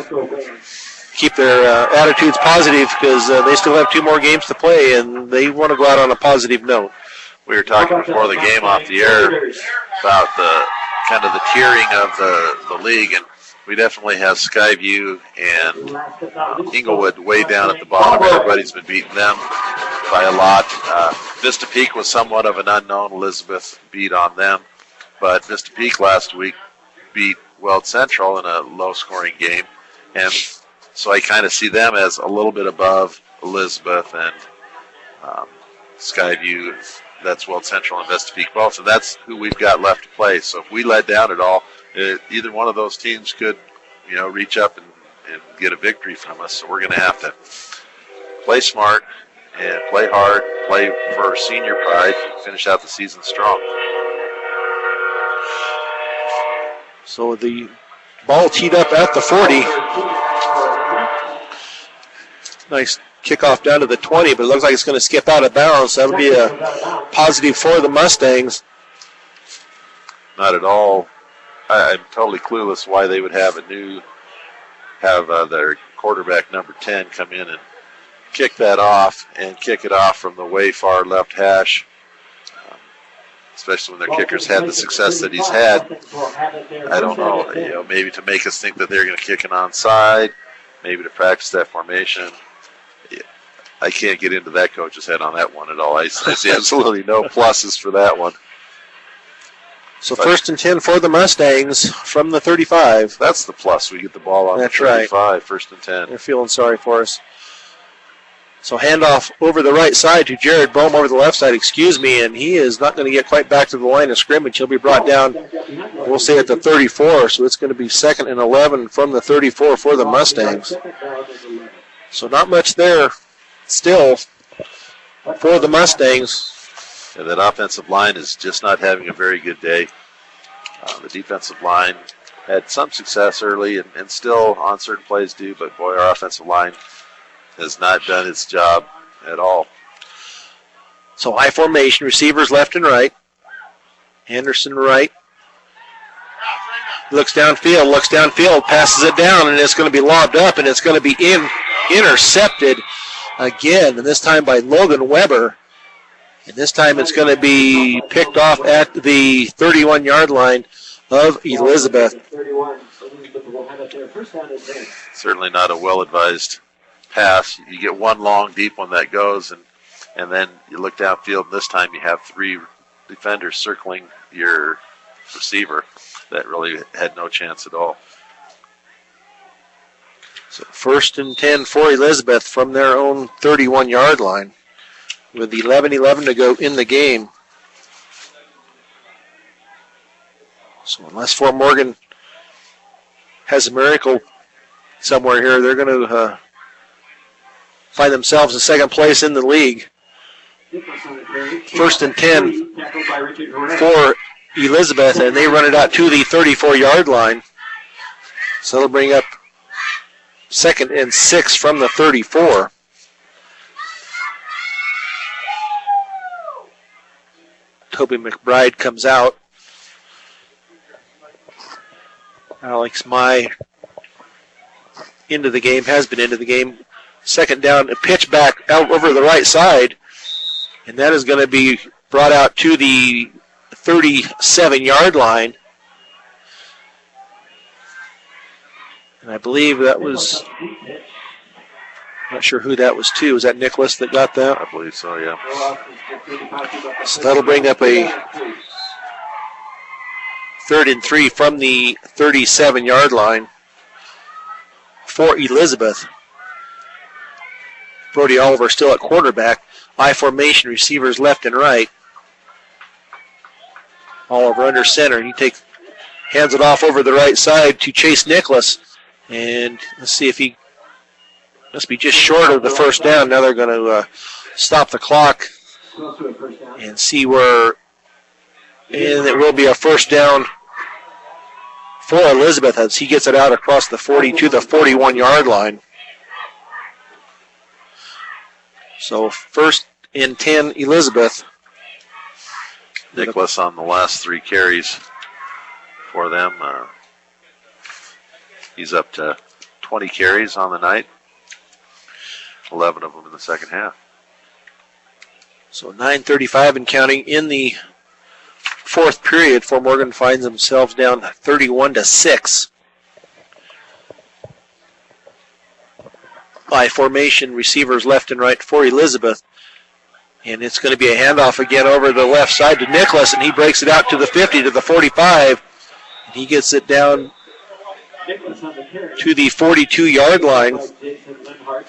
Keep their attitudes positive because they still have 2 more games to play and they want to go out on a positive note. We were talking before the game off the air about the kind of the tiering of the league, and we definitely have Skyview and Inglewood way down at the bottom. Everybody's been beating them by a lot. Vista Peak was somewhat of an unknown. Elizabeth beat on them, but Vista Peak last week beat Weld Central in a low-scoring game, and so I kind of see them as a little bit above Elizabeth and Skyview. That's Weld Central and Vista Peak both, and that's who we've got left to play. So if we let down at all, either one of those teams could, reach up and get a victory from us. So we're going to have to play smart and play hard, play for senior pride, finish out the season strong. So the ball teed up at the 40. Nice kickoff down to the 20, but it looks like it's going to skip out of bounds. That'll be a positive for the Mustangs. Not at all. I'm totally clueless why they would have their quarterback number 10 come in and kick that off and kick it off from the way far left hash, especially when their kickers had the success that he's had. I don't know, maybe to make us think that they're going to kick an onside, maybe to practice that formation. I can't get into that coach's head on that one at all. I see absolutely no pluses for that one. So first and 10 for the Mustangs from the 35. That's the plus. We get the ball on That's the 35, right. First and 10. They're feeling sorry for us. So handoff over the right side to Jared Bohm over the left side, and he is not going to get quite back to the line of scrimmage. He'll be brought down, we'll say, at the 34, so it's going to be 2nd and 11 from the 34 for the Mustangs. So not much there still for the Mustangs. Yeah, that offensive line is just not having a very good day. The defensive line had some success early and still on certain plays do, but boy, our offensive line has not done its job at all. So high formation, receivers left and right. Anderson right. Looks downfield, passes it down, and it's going to be lobbed up, and it's going to be intercepted again, and this time by Logan Weber. And this time it's going to be picked off at the 31-yard line of Elizabeth. Certainly not a well-advised pass. You get one long, deep one that goes, and then you look downfield, and this time you have 3 defenders circling your receiver. That really had no chance at all. So first and 10 for Elizabeth from their own 31-yard line, with 11:11 to go in the game. So unless Fort Morgan has a miracle somewhere here, they're going to find themselves in second place in the league. First and 10 for Elizabeth, and they run it out to the 34-yard line. So they'll bring up 2nd and 6 from the 34. Toby McBride comes out. Alex Mai into the game, has been into the game. 2nd down, a pitch back out over the right side, and that is going to be brought out to the 37-yard line. And I believe that was, not sure who that was to. Was that Nicholas that got that? I believe so, yeah. So that'll bring up a 3rd and 3 from the 37-yard line for Elizabeth. Brody Oliver still at quarterback. I formation, receivers left and right. Oliver under center. He hands it off over the right side to Chase Nicholas. And let's see if he must be just short of the first down. Now they're going to stop the clock and see where, and it will be a first down for Elizabeth as he gets it out across the 40 to the 41-yard line. So 1st and 10, Elizabeth. Nicholas on the last 3 carries for them. He's up to 20 carries on the night, 11 of them in the second half. So 9:35 and counting in the 4th period. Fort Morgan finds themselves down 31-6. By formation, receivers left and right for Elizabeth. And it's going to be a handoff again over the left side to Nicholas, and he breaks it out to the 50, to the 45. And he gets it down to the 42-yard line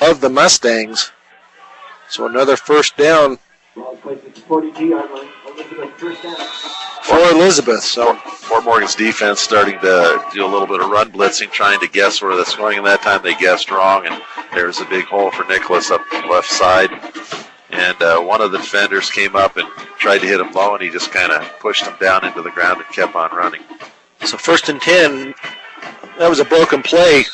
of the Mustangs. So another first down for Elizabeth. So Fort Morgan's defense starting to do a little bit of run blitzing, trying to guess where that's going, and that time they guessed wrong, and there's a big hole for Nicholas up the left side. And one of the defenders came up and tried to hit him low, and he just kind of pushed him down into the ground and kept on running. So 1st and 10, that was a broken play.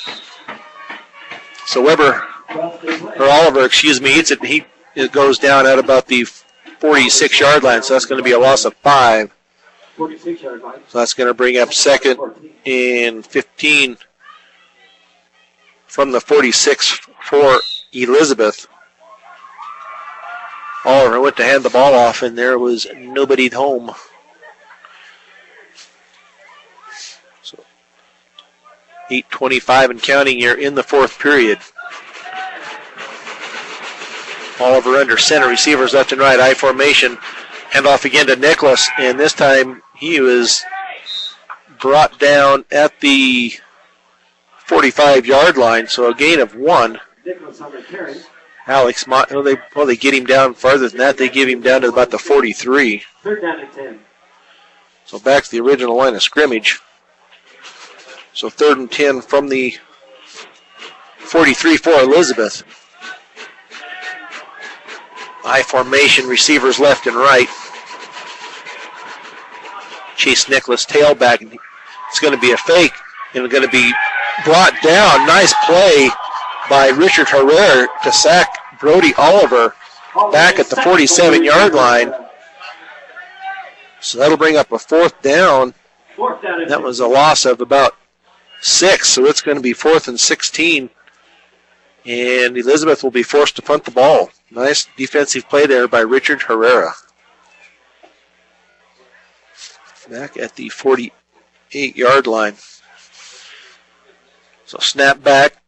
So Weber or Oliver, excuse me, it goes down at about the 46-yard line, so that's going to be a loss of 5. 46-yard line. So that's going to bring up 2nd and 15 from the 46 for Elizabeth. Oliver went to hand the ball off, and there was nobody at home. So 8:25 and counting here in the 4th period. Oliver under center, receivers left and right, I formation. Hand off again to Nicholas, and this time he was brought down at the 45-yard line, so a gain of 1. Nicholas on the carry. Alex Mott, they get him down farther than that. They give him down to about the 43. 3rd down and 10. So back to the original line of scrimmage. So 3rd and 10 from the 43 for Elizabeth. I formation, receivers left and right. Chase Nicholas tailback. It's going to be a fake, and it's going to be brought down. Nice play by Richard Herrera to sack Brody Oliver back at the 47-yard line. So that'll bring up a 4th down. That was a loss of about 6, so it's going to be 4th and 16. And Elizabeth will be forced to punt the ball. Nice defensive play there by Richard Herrera. Back at the 48-yard line. So snap back,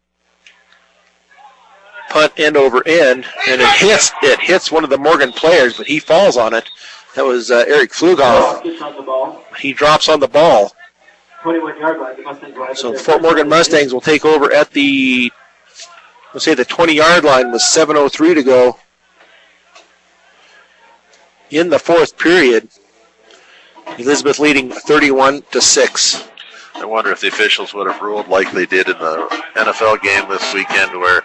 punt end over end, and it hits one of the Morgan players, but he falls on it. That was Eric Flugoff. He drops on the ball. 21-yard line. The Mustangs will have So the Fort Morgan Mustangs will take over at the, let's say the 20-yard line with 7:03 to go in the 4th period. Elizabeth leading 31-6. I wonder if the officials would have ruled like they did in the NFL game this weekend, where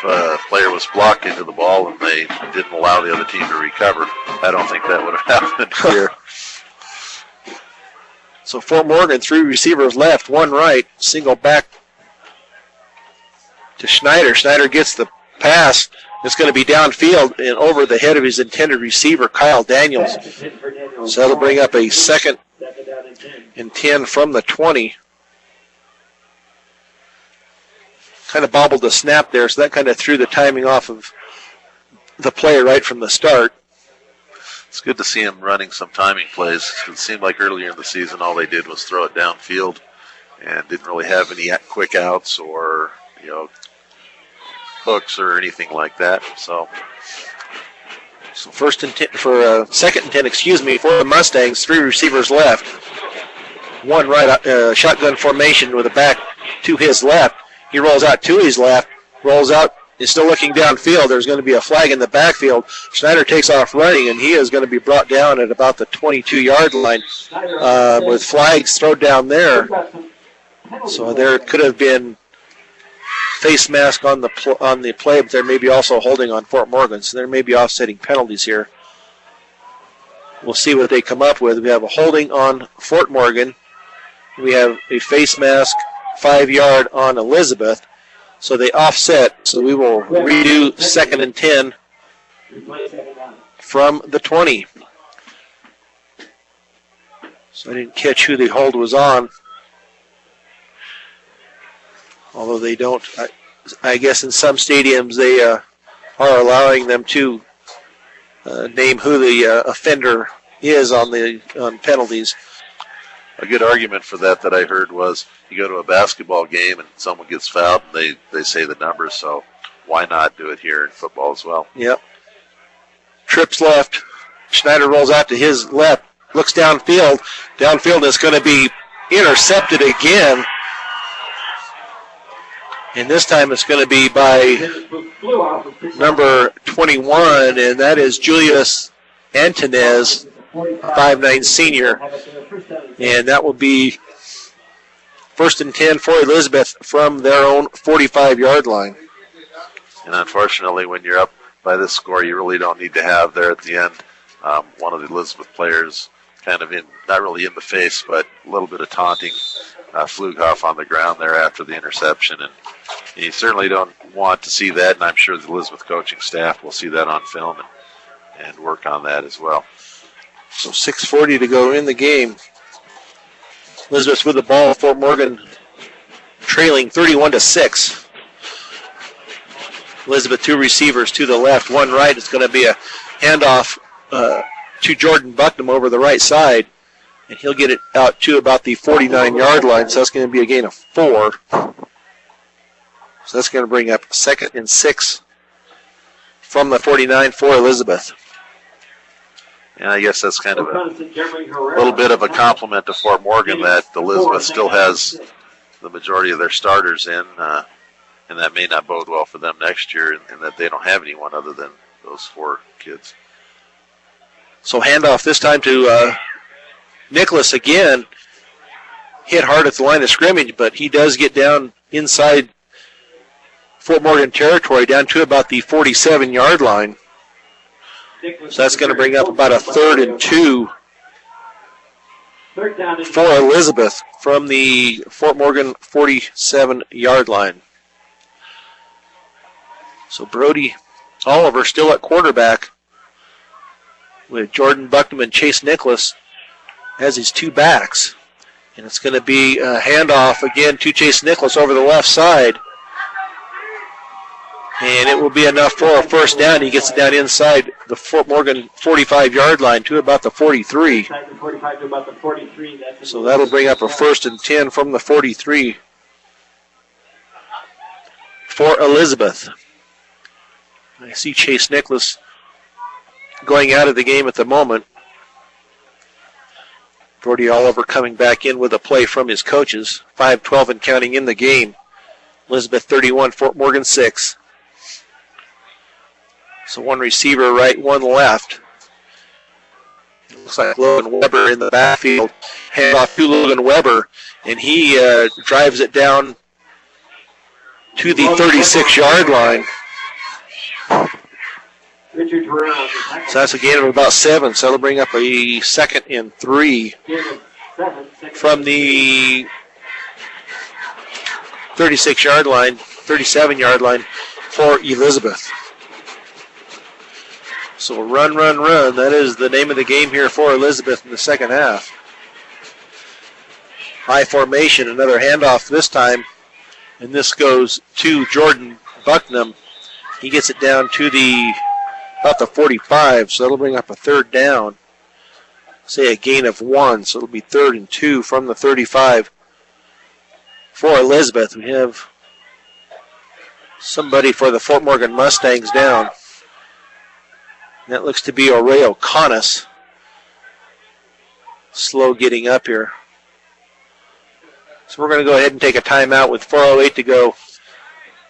a player was blocked into the ball and they didn't allow the other team to recover. I don't think that would have happened here. So Fort Morgan, 3 receivers left, 1 right, single back to Schneider. Schneider gets the pass. It's going to be downfield and over the head of his intended receiver, Kyle Daniels. So that'll bring up a 2nd and 10 from the 20. Kind of bobbled the snap there, so that kind of threw the timing off of the play right from the start. It's good to see him running some timing plays. It seemed like earlier in the season all they did was throw it downfield and didn't really have any quick outs or, hooks or anything like that. So first and 10 for 2nd and 10, for the Mustangs. 3 receivers left. 1 right, shotgun formation with a back to his left. He rolls out to his left, rolls out, is still looking downfield. There's going to be a flag in the backfield. Schneider takes off running, and he is going to be brought down at about the 22-yard line with flags thrown down there. So there could have been face mask on the play, but there may be also holding on Fort Morgan. So there may be offsetting penalties here. We'll see what they come up with. We have a holding on Fort Morgan. We have a face mask 5-yard on Elizabeth. So they offset. So we will redo 2nd and 10 from the 20. So I didn't catch who the hold was on. Although they don't, I guess in some stadiums they are allowing them to name who the offender is on penalties. A good argument for that I heard was you go to a basketball game and someone gets fouled and they say the numbers, so why not do it here in football as well? Yep. Trips left. Schneider rolls out to his left, looks downfield. Downfield is going to be intercepted again. And this time it's going to be by number 21, and that is Julius Antonez, 5'9" senior. And that will be 1st and 10 for Elizabeth from their own 45-yard line. And unfortunately, when you're up by this score, you really don't need to have there at the end one of the Elizabeth players kind of not really in the face, but a little bit of taunting Flughoff on the ground there after the interception, and You certainly don't want to see that, and I'm sure the Elizabeth coaching staff will see that on film and work on that as well. So 6:40 to go in the game. Elizabeth with the ball. Fort Morgan trailing 31-6. Elizabeth, 2 receivers to the left, 1 right. It's going to be a handoff to Jordan Bucknam over the right side, and he'll get it out to about the 49-yard line, so that's going to be a gain of 4. So that's going to bring up 2nd and 6 from the 49 for Elizabeth. And I guess that's kind of a little bit of a compliment to Fort Morgan that Elizabeth still has the majority of their starters in, and that may not bode well for them next year, and that they don't have anyone other than those 4 kids. So handoff this time to Nicholas again. Hit hard at the line of scrimmage, but he does get down inside Fort Morgan territory, down to about the 47-yard line. So that's going to bring up about a 3rd and 2 for Elizabeth from the Fort Morgan 47-yard line. So Brody Oliver still at quarterback with Jordan Bucknam and Chase Nicholas as his 2 backs. And it's going to be a handoff again to Chase Nicholas over the left side. And it will be enough for a first down. He gets it down inside the Fort Morgan 45-yard line to about the 43. So that'll bring up a 1st and 10 from the 43 for Elizabeth. I see Chase Nicholas going out of the game at the moment. Brody Oliver coming back in with a play from his coaches. 5-12 and counting in the game. Elizabeth 31, Fort Morgan 6. So 1 receiver right, 1 left. It looks like Logan Weber in the backfield. Hand off to Logan Weber, and he drives it down to the 36-yard line. So that's a gain of about 7. So that'll bring up a 2nd and 3 from the 36-yard line, 37-yard line for Elizabeth. So run, run, run. That is the name of the game here for Elizabeth in the second half. High formation, another handoff this time. And this goes to Jordan Bucknam. He gets it down to about the 45, so that'll bring up a 3rd down. Say a gain of 1, so it'll be 3rd and 2 from the 35 for Elizabeth. We have somebody for the Fort Morgan Mustangs down. That looks to be Oreo Conis. Slow getting up here. So we're going to go ahead and take a timeout with 4:08 to go.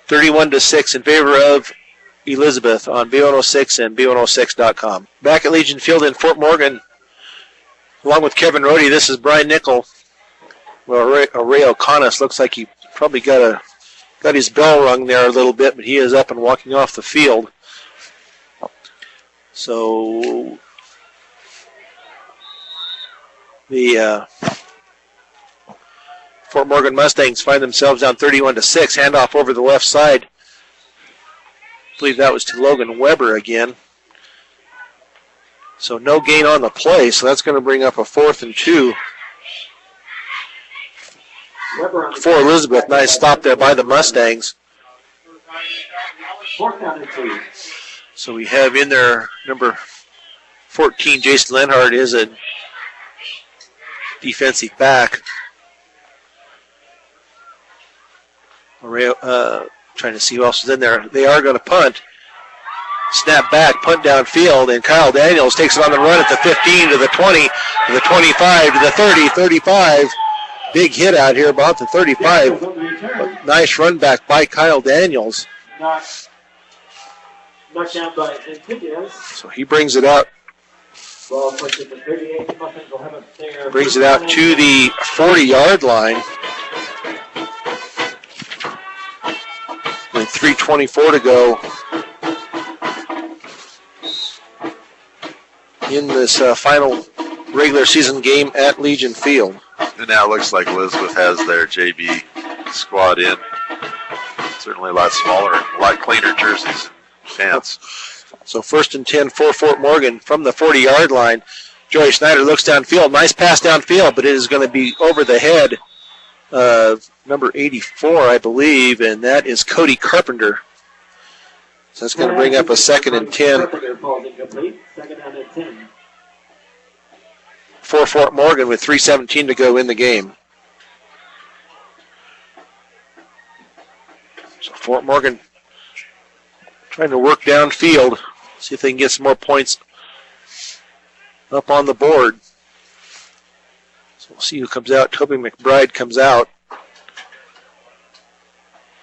31-6 in favor of Elizabeth on B106 and B106.com. Back at Legion Field in Fort Morgan, along with Kevin Rohde, this is Brian Nickel. Well, Oreo Conis looks like he probably got his bell rung there a little bit, but he is up and walking off the field. So the Fort Morgan Mustangs find themselves down 31-6. Handoff over the left side. I believe that was to Logan Weber again. So no gain on the play, so that's going to bring up a 4th and 2 for Elizabeth. Nice stop there by the Mustangs. So we have in there number 14, Jason Lenhart, is a defensive back. Trying to see who else is in there. They are going to punt. Snap back, punt downfield, and Kyle Daniels takes it on the run at the 15 to the 20 to the 25 to the 30, 35. Big hit out here about the 35. But nice run back by Kyle Daniels. So he brings it out. Brings it out to the 40-yard line. With 3:24 to go in this final regular season game at Legion Field. And now it looks like Elizabeth has their JV squad in. So Certainly a lot smaller, a lot cleaner jerseys, pants. So 1st and 10 for Fort Morgan from the 40-yard line. Joey Snyder looks downfield. Nice pass downfield, but it is going to be over the head of number 84, I believe, and that is Cody Carpenter. So that's going to bring up a 2nd and 10 for Fort Morgan with 3:17 to go in the game. So Fort Morgan trying to work downfield, see if they can get some more points up on the board. So we'll see who comes out. Toby McBride comes out.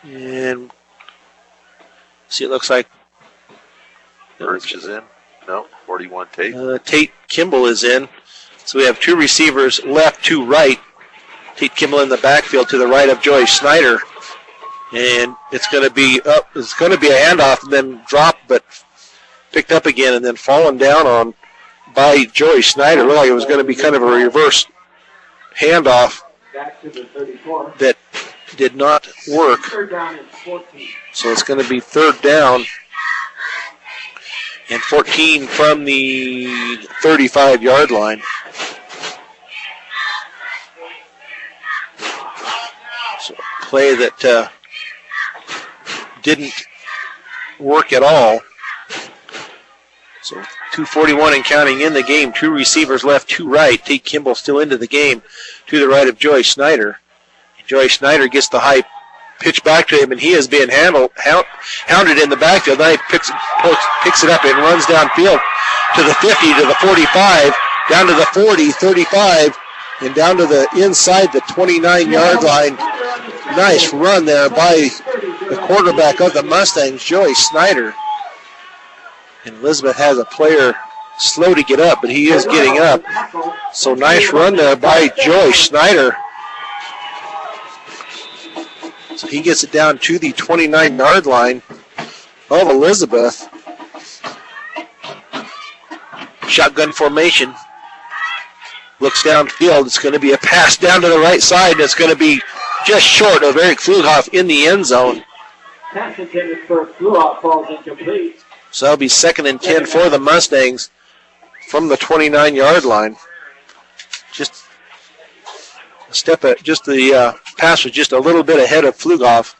And see, it looks like Birch is in. No, 41 Tate. Tate Kimball is in. So we have 2 receivers left, 2 right. Tate Kimball in the backfield to the right of Joey Snyder. And it's going to be up. It's going to be a handoff and then dropped, but picked up again and then fallen down on by Joey Snyder. Looked like it was going to be kind of a reverse handoff that did not work. So it's going to be 3rd down and 14 from the 35-yard line. So play that didn't work at all. So 2:41 and counting in the game. 2 receivers left, 2 right. Tate Kimball still into the game to the right of Joey Snyder. Joey Snyder gets the high pitch back to him, and he is being hounded in the backfield. Now he picks it up and runs downfield to the 50, to the 45, down to the 40, 35, and down to the inside the 29-yard line. Nice run there by the quarterback of the Mustangs, Joey Snyder. And Elizabeth has a player slow to get up, but he is getting up. So nice run there by Joey Snyder. So he gets it down to the 29-yard line of Elizabeth. Shotgun formation. Looks downfield. It's going to be a pass down to the right side, and it's going to be just short of Eric Flughoff in the end zone. Pass intended for Flughoff falls incomplete. So that'll be 2nd and 10 for the Mustangs from the 29-yard line. Just a step at, just the pass was just a little bit ahead of Flughoff.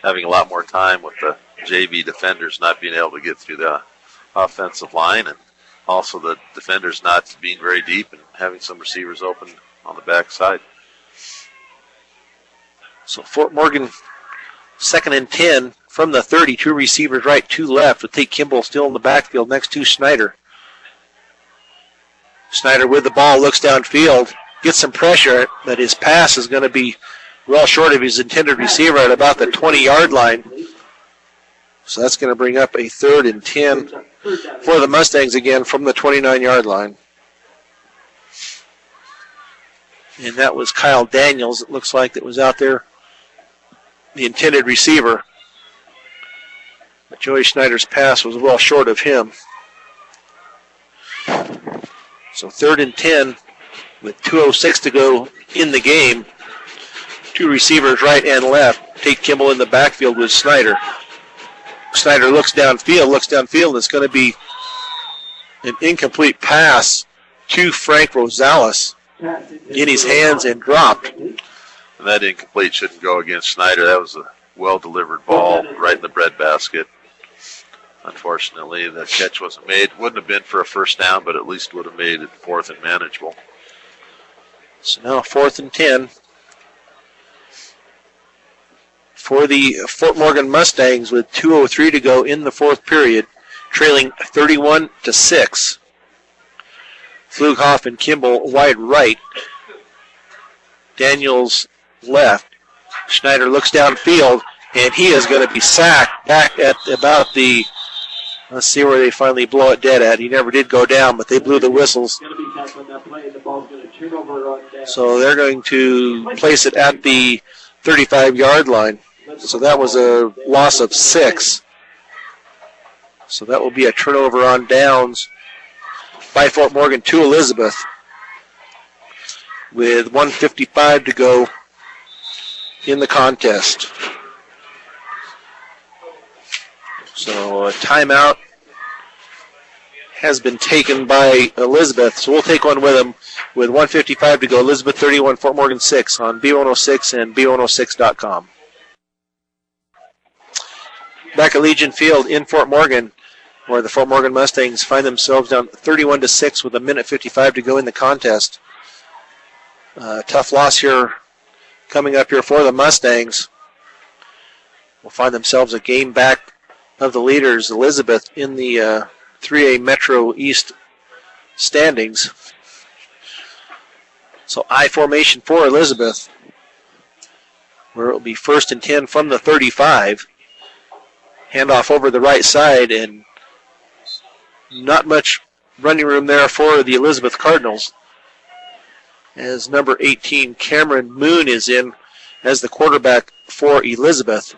Having a lot more time with the JV defenders not being able to get through the offensive line, and also the defenders not being very deep and having some receivers open on the backside. So Fort Morgan, 2nd and 10 from the 30. 2 receivers right, 2 left, with Tate Kimball still in the backfield next to Snyder. Snyder with the ball, looks downfield, gets some pressure, but his pass is going to be well short of his intended receiver at about the 20-yard line. So that's going to bring up a 3rd and 10 for the Mustangs again from the 29-yard line. And that was Kyle Daniels, it looks like, that was out there, the intended receiver. But Joey Snyder's pass was well short of him. So 3rd and 10 with 2:06 to go in the game. 2 receivers right and left. Tate Kimball in the backfield with Snyder. Snyder looks downfield, and it's going to be an incomplete pass to Frank Rosales in his hands and dropped. And that incomplete shouldn't go against Snyder. That was a well-delivered ball right in the breadbasket. Unfortunately, the catch wasn't made. Wouldn't have been for a 1st down, but at least would have made it 4th and manageable. So now 4th and 10 for the Fort Morgan Mustangs with 2:03 to go in the 4th period, trailing 31-6. Flughoff and Kimball wide right. Daniels left. Schneider looks downfield, and he is going to be sacked back at about the, let's see where they finally blow it dead at. He never did go down, but they blew the whistles. So they're going to place it at the 35-yard line. So that was a loss of 6. So that will be a turnover on downs by Fort Morgan to Elizabeth with 1:55 to go in the contest. So a timeout has been taken by Elizabeth. So we'll take one with them with 1:55 to go. Elizabeth 31, Fort Morgan 6 on B106 and B106.com. Back at Legion Field in Fort Morgan, where the Fort Morgan Mustangs find themselves down 31-6 with 1:55 to go in the contest. Tough loss here coming up here for the Mustangs. Will find themselves a game back of the leaders, Elizabeth, in the 3A Metro East standings. So I formation for Elizabeth, where it will be 1st and 10 from the 35. Handoff over the right side, and not much running room there for the Elizabeth Cardinals, as number 18 Cameron Moon is in as the quarterback for Elizabeth.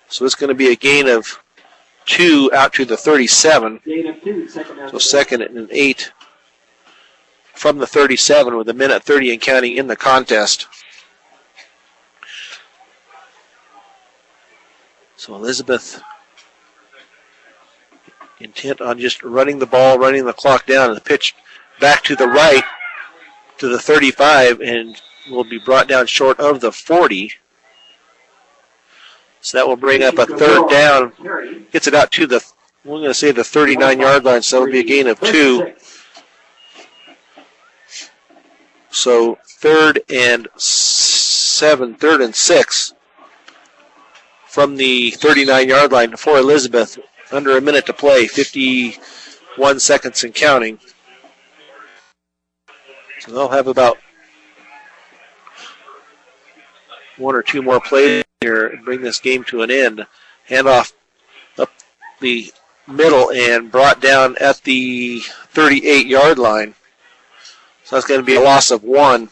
So it's going to be a gain of 2 out to the 37. Gain of 2, second down. So 2nd and 8 from the 37 with 1:30 and counting in the contest. So Elizabeth intent on just running the ball, running the clock down, and the pitch back to the right to the 35 and will be brought down short of the 40. So that will bring up a 3rd down. Gets it out to the, we're going to say the 39-yard line, so that will be a gain of 2. So 3rd and 7, 3rd and 6 from the 39-yard line for Elizabeth. Under a minute to play, 51 seconds and counting. So they'll have about 1 or 2 more plays here and bring this game to an end. Handoff up the middle and brought down at the 38-yard line. So that's going to be a loss of 1.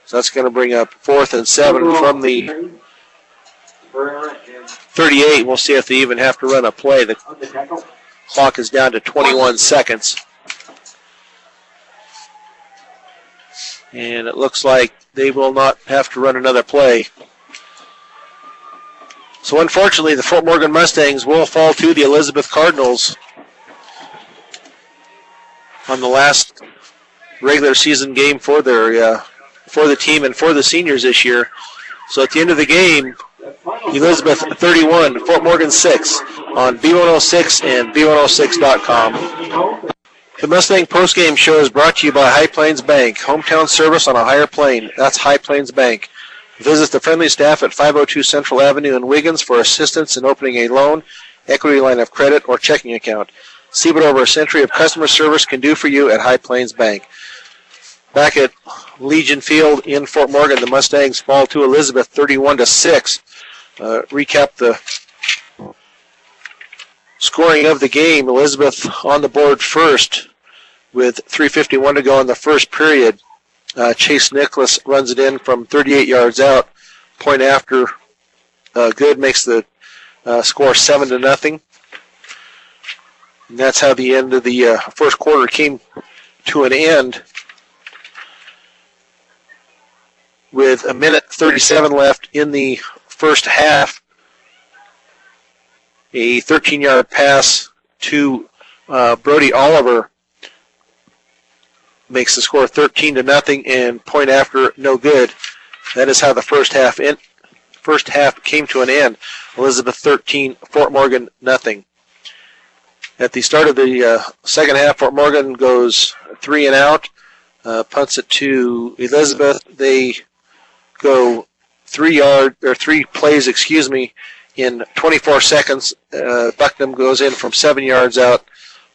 So that's going to bring up 4th and 7 from the 38. We'll see if they even have to run a play. The clock is down to 21 seconds. And it looks like they will not have to run another play. So unfortunately, the Fort Morgan Mustangs will fall to the Elizabeth Cardinals on the last regular season game for their for the team and for the seniors this year. So at the end of the game, Elizabeth 31, Fort Morgan 6 on B106 and B106.com. The Mustang postgame show is brought to you by High Plains Bank. Hometown service on a higher plane. That's High Plains Bank. Visit the friendly staff at 502 Central Avenue in Wiggins for assistance in opening a loan, equity line of credit, or checking account. See what over a century of customer service can do for you at High Plains Bank. Back at Legion Field in Fort Morgan, the Mustangs fall to Elizabeth 31-6. Recap the scoring of the game. Elizabeth on the board first with 3:51 to go in the first period. Chase Nicholas runs it in from 38 yards out. Point after good makes the score 7-0. And that's how the end of the first quarter came to an end, with 1:37 left in the first half. A 13-yard pass to Brody Oliver makes the score 13-0, and point after no good. That is how the first half came to an end. Elizabeth 13, Fort Morgan nothing. At the start of the second half, Fort Morgan goes 3 and out, punts it to Elizabeth. They go 3 plays, in 24 seconds. Bucknam goes in from 7 yards out.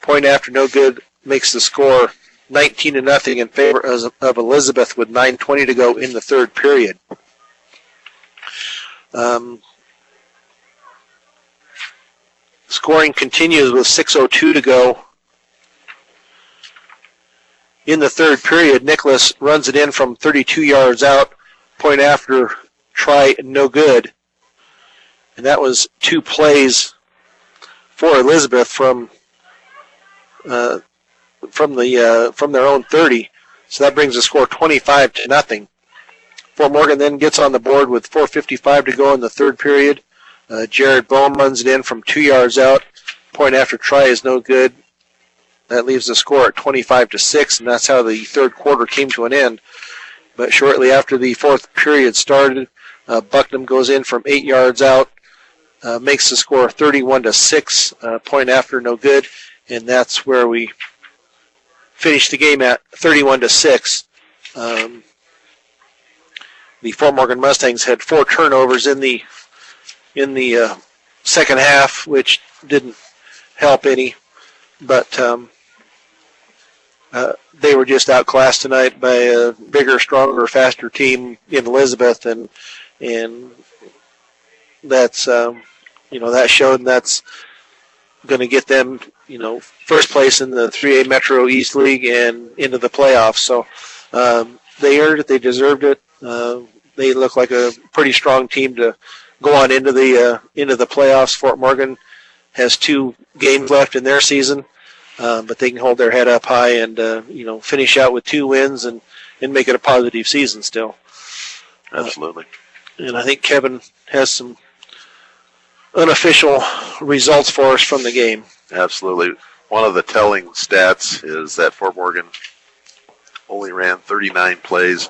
Point after no good makes the score 19-0 in favor of Elizabeth with 9:20 to go in the third period. Scoring continues with 6:02 to go in the third period. Nicholas runs it in from 32 yards out. Point after try no good. And that was 2 plays for Elizabeth from their own 30. So that brings the score 25-0. Fort Morgan then gets on the board with 4:55 to go in the third period. Jared Bohm runs it in from 2 yards out. Point after try is no good. That leaves the score at 25-6, and that's how the third quarter came to an end. But shortly after the fourth period started, Bucknam goes in from 8 yards out, makes the score 31-6. Point after no good, and that's where we finished the game at 31-6. The Fort Morgan Mustangs had 4 turnovers in the second half, which didn't help any, but they were just outclassed tonight by a bigger, stronger, faster team in Elizabeth, and that's that showed, and that's going to get them first place in the 3A Metro East League and into the playoffs. So they earned it, they deserved it. They look like a pretty strong team to go on into the playoffs. Fort Morgan has 2 games left in their season, but they can hold their head up high and finish out with 2 wins and make it a positive season still. Absolutely. And I think Kevin has some unofficial results for us from the game. Absolutely. One of the telling stats is that Fort Morgan only ran 39 plays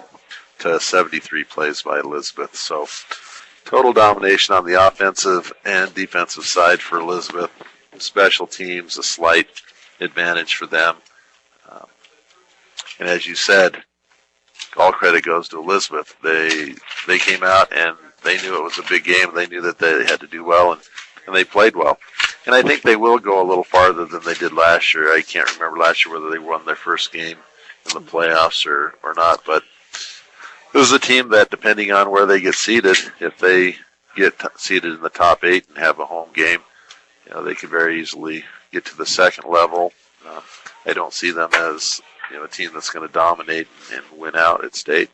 to 73 plays by Elizabeth. So total domination on the offensive and defensive side for Elizabeth. Special teams, a slight advantage for them. And as you said, all credit goes to Elizabeth. They came out and they knew it was a big game. They knew that they had to do well, and they played well. And I think they will go a little farther than they did last year. I can't remember last year whether they won their first game in the playoffs or not, but this is a team that, depending on where they get seated, if they get seated in the top 8 and have a home game, they could very easily get to the second level. I don't see them as a team that's going to dominate and win out at state.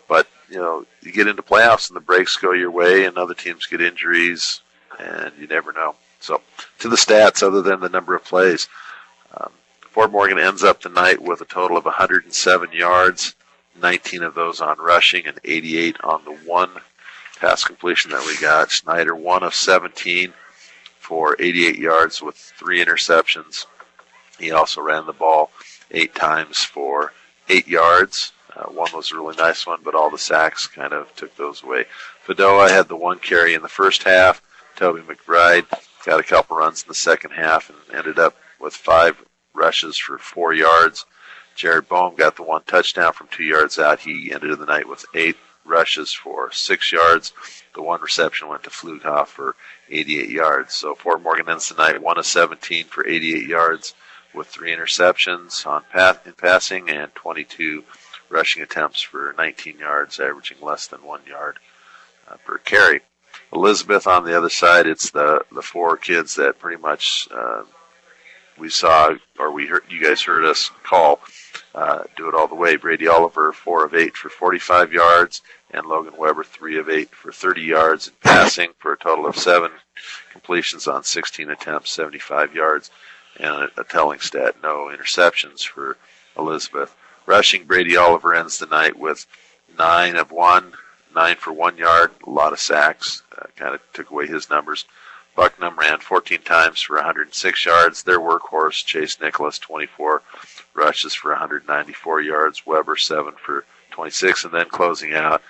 But you get into playoffs and the breaks go your way, and other teams get injuries, and you never know. So, to the stats, other than the number of plays, Fort Morgan ends up the night with a total of 107 yards. 19 of those on rushing and 88 on the 1 pass completion that we got. Schneider 1 of 17 for 88 yards with 3 interceptions. He also ran the ball 8 times for 8 yards. One was a really nice one, but all the sacks kind of took those away. Fadoa had the 1 carry in the first half. Toby McBride got a couple runs in the second half and ended up with 5 rushes for 4 yards. Jared Bohm got the 1 touchdown from 2 yards out. He ended the night with 8 rushes for 6 yards. The 1 reception went to Flughoff for 88 yards. So Fort Morgan ends the night 1 of 17 for 88 yards with 3 interceptions in passing and 22 rushing attempts for 19 yards, averaging less than 1 yard per carry. Elizabeth on the other side, it's the 4 kids that pretty much we saw, or we heard, you guys heard us call, do it all the way. Brady Oliver, 4 of 8 for 45 yards, and Logan Weber, 3 of 8 for 30 yards in passing for a total of 7 completions on 16 attempts, 75 yards, and a telling stat, no interceptions for Elizabeth. Rushing, Brady Oliver ends the night with 9 of 1, 9 for 1 yard, a lot of sacks, kind of took away his numbers. Bucknam ran 14 times for 106 yards. Their workhorse, Chase Nicholas, 24 rushes for 194 yards. Weber, 7 for 26. And then closing out,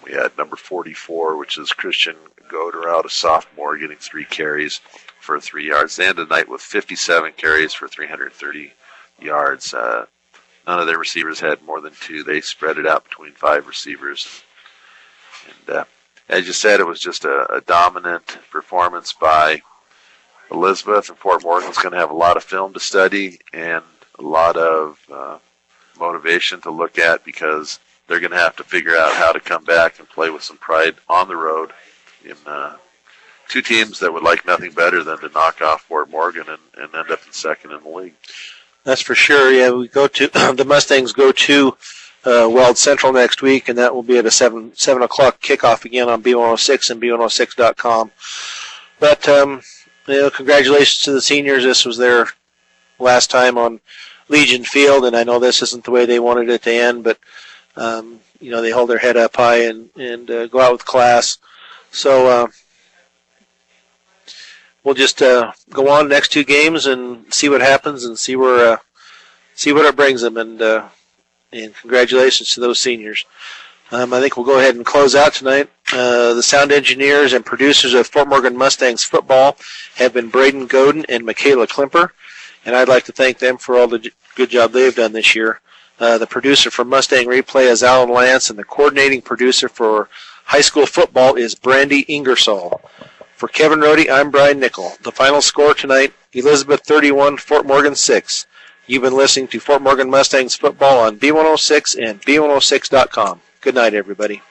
we had number 44, which is Christian Goder, out a sophomore, getting 3 carries for 3 yards. They ended the night with 57 carries for 330 yards. None of their receivers had more than 2. They spread it out between 5 receivers. And as you said, it was just a dominant performance by Elizabeth, and Fort Morgan's going to have a lot of film to study and a lot of motivation to look at, because they're going to have to figure out how to come back and play with some pride on the road in 2 teams that would like nothing better than to knock off Fort Morgan and end up in second in the league. That's for sure. Yeah, we go to the Mustangs go to Weld Central next week, and that will be at a 7 o'clock kickoff again on B106 and B106.com. But congratulations to the seniors. This was their last time on Legion Field, and I know this isn't the way they wanted it to end, but they hold their head up high and go out with class. So we'll just go on the next 2 games and see what happens and see what it brings them. And congratulations to those seniors. I think we'll go ahead and close out tonight. The sound engineers and producers of Fort Morgan Mustangs football have been Braden Godin and Michaela Klimper, and I'd like to thank them for all the good job they've done this year. The producer for Mustang Replay is Alan Lance, and the coordinating producer for high school football is Brandy Ingersoll. For Kevin Rohde, I'm Brian Nickel. The final score tonight, Elizabeth 31, Fort Morgan 6. You've been listening to Fort Morgan Mustangs football on B106 and B106.com. Good night, everybody.